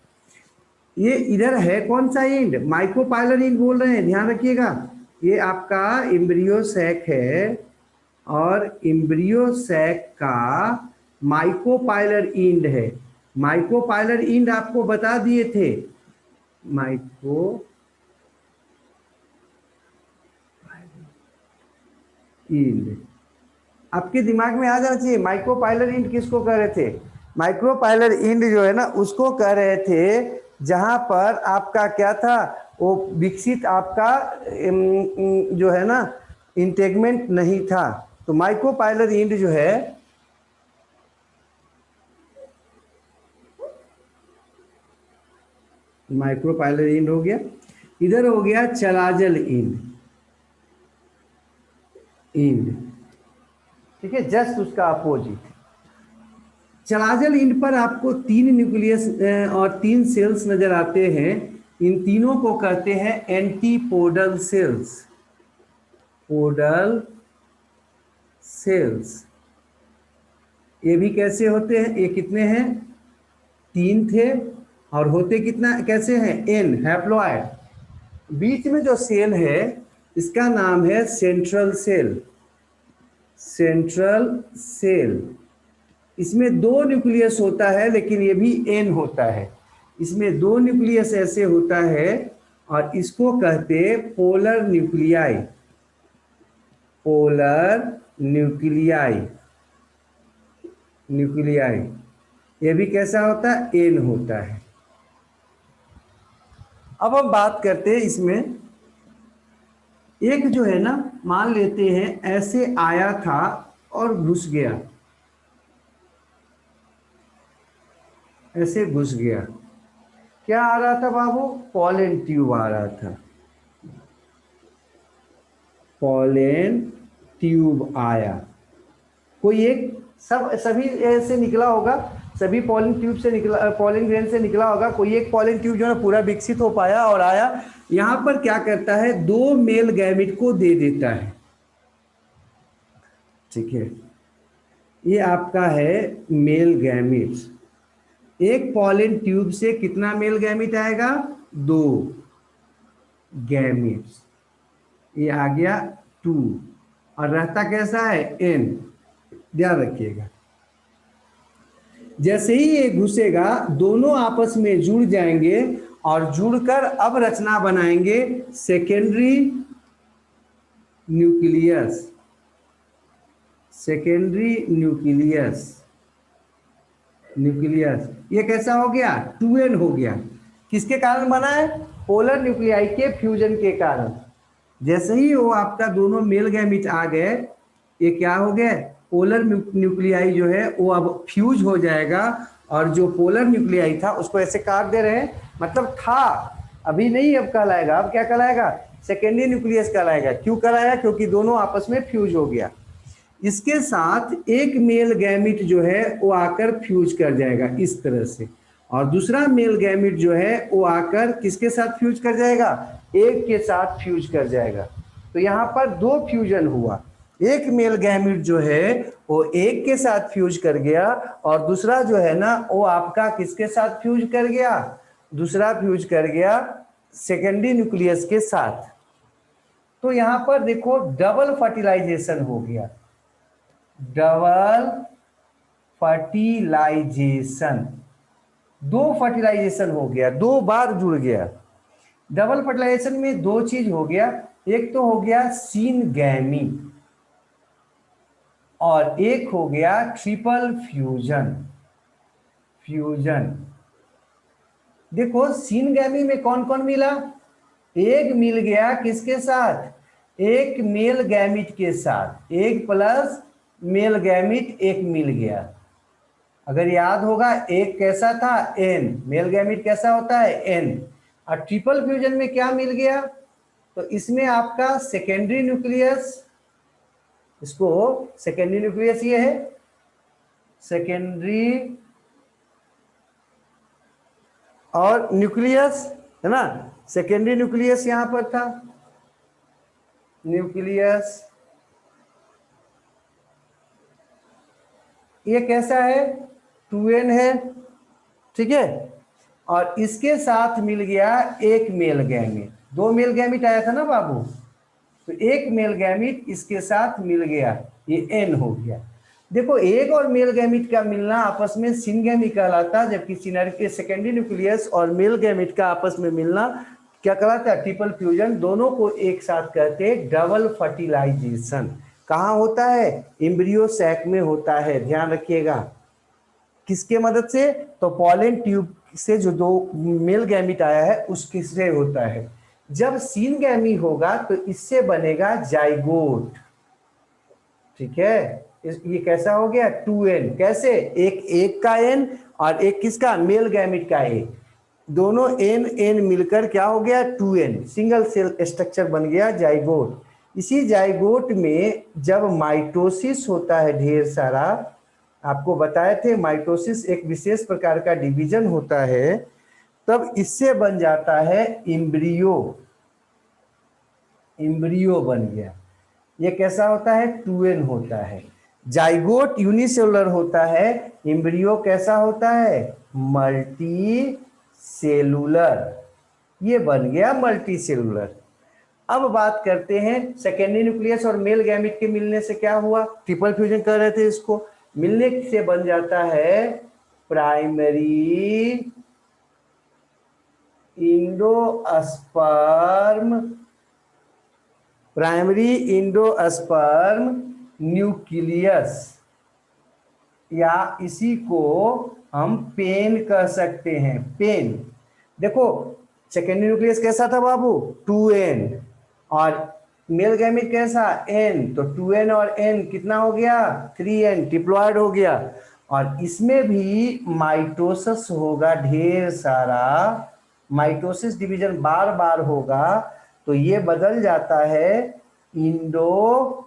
ये इधर है कौन सा इंड, माइक्रोपाइलर इंड बोल रहे हैं, ध्यान रखिएगा। ये आपका एम्ब्रियो सैक है, और एम्ब्रियो सैक का माइक्रोपाइलर इंड है। माइक्रोपाइलर इंड आपको बता दिए थे माइक्रो इंड, आपके दिमाग में आ जाना चाहिए माइक्रोपाइलर इंड किसको कह रहे थे। माइक्रोपाइलर इंड जो है ना उसको कह रहे थे जहां पर आपका क्या था, वो विकसित आपका जो है ना इंटेगमेंट नहीं था। तो माइक्रोपाइलर इंड जो है, माइक्रोपाइलर इंड हो गया। इधर हो गया चलाजल इंड, ठीक है, जस्ट उसका अपोजिट। चलाजल इंड पर आपको 3 न्यूक्लियस और 3 सेल्स नजर आते हैं। इन तीनों को कहते हैं एंटीपोडल सेल्स, पोडल सेल्स। ये भी कैसे होते हैं, ये कितने हैं, 3 थे, और होते कितना कैसे हैं, एन हैप्लॉइड। बीच में जो सेल है इसका नाम है सेंट्रल सेल, सेंट्रल सेल। इसमें 2 न्यूक्लियस होता है लेकिन ये भी एन होता है। इसमें 2 न्यूक्लियस ऐसे होता है और इसको कहते polar nuclei, polar nuclei, nuclei. ये भी कैसा होता है, एन होता है। अब हम बात करते हैं इसमें, एक जो है ना मान लेते हैं ऐसे आया था और घुस गया, ऐसे घुस गया। क्या आ रहा था बाबू, पॉलन ट्यूब आ रहा था, पॉलन ट्यूब आया। कोई एक सभी से निकला होगा, सभी पॉलन ट्यूब से निकला, पॉलन ग्रेन से निकला होगा। कोई एक पॉलन ट्यूब जो है पूरा विकसित हो पाया और आया। यहां पर क्या करता है, 2 मेल गैमेट को दे देता है, ठीक है। ये आपका है मेल गैमेट। एक पॉलन ट्यूब से कितना मेल गैमेट आएगा, 2 गैमेट्स। ये आ गया 2 और रहता कैसा है, n, ध्यान रखिएगा। जैसे ही ये घुसेगा दोनों आपस में जुड़ जाएंगे और जुड़कर अब रचना बनाएंगे secondary nucleus, secondary nucleus, nucleus. ये कैसा हो गया, 2n हो गया। किसके कारण बना है, पोलर न्यूक्लियाई के फ्यूजन के कारण। जैसे ही वो आपका दोनों मेल गैमेट आ गए, ये क्या हो गए, पोलर न्यूक्लियाई जो है वो अब फ्यूज हो जाएगा। और जो पोलर न्यूक्लियाई था उसको ऐसे काट दे रहे हैं, मतलब था, अभी नहीं अब कहलाएगा, अब क्या कहलाएगा, सेकेंडरी न्यूक्लियस कहलाएगा। क्यों कहलाएगा, क्योंकि दोनों आपस में फ्यूज हो गया। इसके साथ एक मेल गैमेट जो है वो आकर फ्यूज कर जाएगा इस तरह से, और दूसरा मेल गैमेट जो है वो आकर किसके साथ फ्यूज कर जाएगा, एक के साथ फ्यूज कर जाएगा। तो यहाँ पर 2 फ्यूजन हुआ। एक मेल गैमेट जो है वो एक के साथ फ्यूज कर गया और दूसरा जो है ना वो आपका किसके साथ फ्यूज कर गया, दूसरा फ्यूज कर गया सेकेंडरी न्यूक्लियस के साथ। तो यहाँ पर देखो डबल फर्टिलाइजेशन हो गया, डबल फर्टिलाइजेशन, 2 फर्टिलाइजेशन हो गया, 2 बार जुड़ गया। डबल फर्टिलाइजेशन में 2 चीज हो गया, एक तो हो गया सिनगैमी और एक हो गया ट्रिपल फ्यूजन, फ्यूजन। देखो सिनगैमी में कौन कौन मिला, एक मिल गया किसके साथ, एक मेल गैमेट के साथ, एक प्लस मेल गैमेट एक मिल गया। अगर याद होगा एक कैसा था, एन, मेल गैमेट कैसा होता है, एन। और ट्रिपल फ्यूजन में क्या मिल गया, तो इसमें आपका सेकेंडरी न्यूक्लियस, इसको सेकेंडरी न्यूक्लियस ये है, सेकेंडरी और न्यूक्लियस है ना, सेकेंडरी न्यूक्लियस यहां पर था, न्यूक्लियस ये कैसा है, 2n है, ठीक है। और इसके साथ मिल गया एक मेल गैमेट, 2 मेल गैमेट आया था ना बाबू, तो एक मेल गैमेट इसके साथ मिल गया, ये n हो गया। देखो एग और मेल गैमिट का मिलना आपस में सिनगैमी कहलाता है, जबकि सेकेंडरी न्यूक्लियस और मेल गैमिट का आपस में मिलना क्या कहलाता है? Triple fusion. दोनों को एक साथ कहते हैं डबल फर्टिलाइजेशन। कहाँ होता है? एम्ब्रियो सैक में होता है, ध्यान रखिएगा। किसके मदद से? तो पॉलन ट्यूब से जो दो मेल गैमिट आया है उसके से होता है। जब सिनगैमी होगा तो इससे बनेगा जाइगोट, ठीक है। ये कैसा हो गया? 2n। कैसे? एक का n और एक किसका? मेल गैमिट का a, दोनों n मिलकर क्या हो गया? 2n, सिंगल सेल स्ट्रक्चर बन गया जाइगोट। इसी जाइगोट में जब माइटोसिस होता है ढेर सारा, आपको बताए थे माइटोसिस एक विशेष प्रकार का डिवीजन होता है, तब इससे बन जाता है इम्ब्रियो। इम्ब्रियो बन गया। ये कैसा होता है? 2n होता है। जाइगोट यूनिसेलुलर होता है, एम्ब्रियो कैसा होता है? Multi cellular. ये बन गया मल्टी सेलुलर। अब बात करते हैं सेकेंडरी न्यूक्लियस और मेल गैमिट के मिलने से क्या हुआ? ट्रिपल फ्यूजन कर रहे थे इसको, मिलने से बन जाता है primary endosperm, primary endosperm nucleus, या इसी को हम पेन कह सकते हैं, पेन। देखो सेकेंडरी न्यूक्लियस कैसा था बाबू? 2n, और मेल गैमिट कैसा? n, तो 2n और n कितना हो गया? 3n, ट्रिप्लॉइड हो गया। और इसमें भी माइटोसिस होगा ढेर सारा, माइटोसिस डिवीजन बार बार होगा, तो ये बदल जाता है इंडोस्पर्म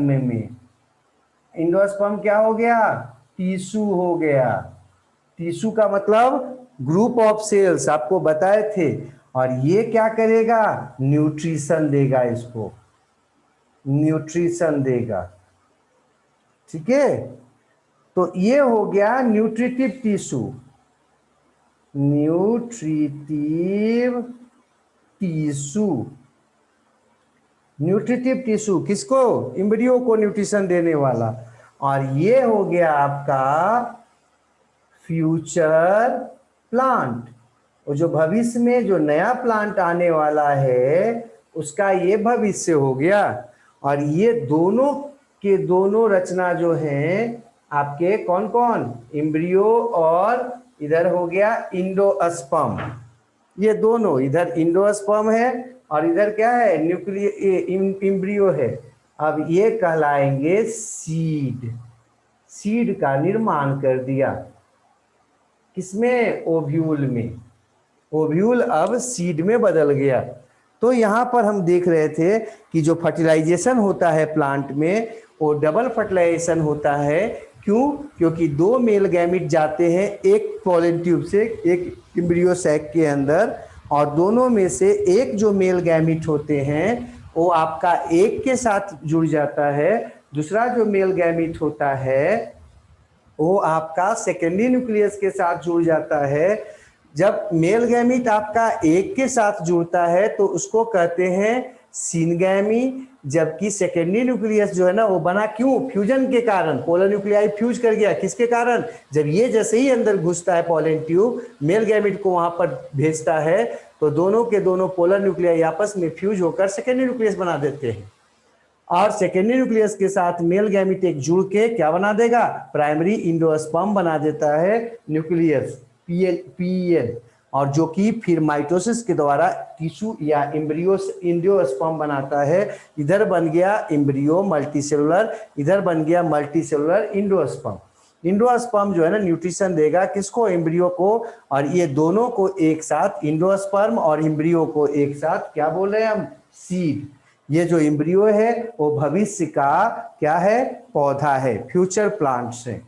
में। इंडोस्पर्म क्या हो गया? टिश्यू हो गया। टिश्यू का मतलब ग्रुप ऑफ सेल्स, आपको बताए थे। और ये क्या करेगा? न्यूट्रिशन देगा, इसको न्यूट्रिशन देगा, ठीक है। तो ये हो गया nutritive tissue. Nutritive tissue, nutritive tissue किसको? एम्ब्रियो को न्यूट्रिशन देने वाला। और ये हो गया आपका फ्यूचर प्लांट, और जो भविष्य में जो नया प्लांट आने वाला है उसका ये भविष्य हो गया। और ये दोनों के दोनों रचना जो है आपके कौन कौन? एम्ब्रियो और इधर हो गया इंडोस्पर्म। ये दोनों, इधर इंडोस्पर्म है और इधर क्या है? एम्ब्रियो है। अब ये कहलाएंगे सीड। सीड का निर्माण कर दिया किसमें? ओव्यूल में। ओव्यूल अब सीड में बदल गया। तो यहाँ पर हम देख रहे थे कि जो फर्टिलाइजेशन होता है प्लांट में, वो डबल फर्टिलाइजेशन होता है। क्यों? क्योंकि दो मेल गैमिट जाते हैं एक पॉलन ट्यूब से एक एम्ब्रियो सैक के अंदर, और दोनों में से एक जो मेल गैमिट होते हैं वो आपका एक के साथ जुड़ जाता है, दूसरा जो मेल गैमिट होता है वो आपका सेकेंडरी न्यूक्लियस के साथ जुड़ जाता है। जब मेल गैमिट आपका एक के साथ जुड़ता है तो उसको कहते हैं सिनगैमी, जबकि सेकेंडरी न्यूक्लियस जो है ना वो बना क्यों? फ्यूजन के कारण। पोलर न्यूक्लियाई फ्यूज कर गया, किसके कारण? जब ये जैसे ही अंदर घुसता है पॉलन ट्यूब, मेल गैमिट को वहां पर भेजता है, तो दोनों के दोनों पोलर न्यूक्लियाई आपस में फ्यूज होकर सेकेंडरी न्यूक्लियस बना देते हैं। और सेकेंडरी न्यूक्लियस के साथ मेल गैमिट एक जुड़ के क्या बना देगा? प्राइमरी इंडोस्पर्म बना देता है न्यूक्लियस, पीएन, और जो कि फिर माइटोसिस के द्वारा टिश्यू या इंडोस्पर्म बनाता है। इधर बन गया एम्ब्रियो मल्टीसेलुलर, इधर बन गया मल्टीसेलुलर इंडोस्पर्म। इंडोस्पर्म जो है ना न्यूट्रिशन देगा किसको? एम्ब्रियो को। और ये दोनों को एक साथ, इंडोस्पर्म और एम्ब्रियो को एक साथ क्या बोल रहे हैं हम? सीड। ये जो एम्ब्रियो है वो भविष्य का क्या है? पौधा है, फ्यूचर प्लांट्स है।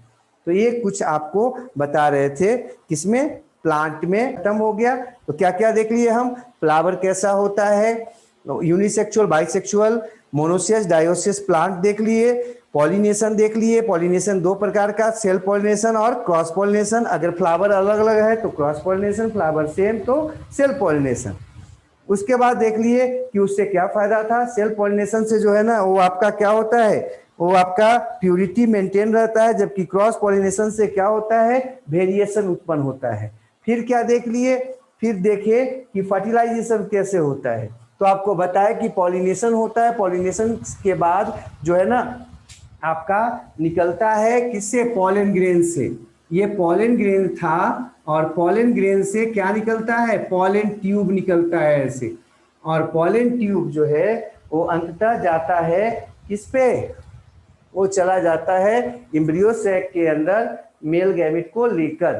तो ये कुछ आपको बता रहे थे किसमें? प्लांट में। खत्म हो गया। तो क्या क्या देख लिए हम? फ्लावर कैसा होता है, unisexual, bisexual, monoecious, dioecious plant देख लिए। पॉलिनेशन देख लिए। पॉलिनेशन दो प्रकार का, सेल्फ पॉलिनेशन और क्रॉस पॉलिनेशन। अगर फ्लावर अलग अलग है तो क्रॉस पॉलिनेशन, फ्लावर सेम तो सेल्फ पॉलिनेशन। उसके बाद देख लिए कि उससे क्या फायदा था। सेल्फ पॉलिनेशन से जो है ना वो आपका क्या होता है? वो आपका प्यूरिटी मेंटेन रहता है, जबकि क्रॉस पॉलिनेशन से क्या होता है, वेरिएशन उत्पन्न होता है। फिर क्या देख लिए, फिर देखे कि फर्टिलाइजेशन कैसे होता है। तो आपको बताया कि पॉलिनेशन होता है, पॉलिनेशन के बाद जो है ना आपका निकलता है किससे, पॉलन ग्रेन से। ये पॉलन ग्रेन था और पॉलन ग्रेन से क्या निकलता है, पॉलन ट्यूब निकलता है ऐसे। और पॉलन ट्यूब जो है वो अंततः जाता है किस पे, वो चला जाता है एम्ब्रियो सैक के अंदर मेल गैमेट को लेकर।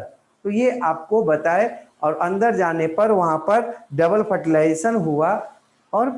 तो ये आपको बताए, और अंदर जाने पर वहां पर डबल फर्टिलाइजेशन हुआ और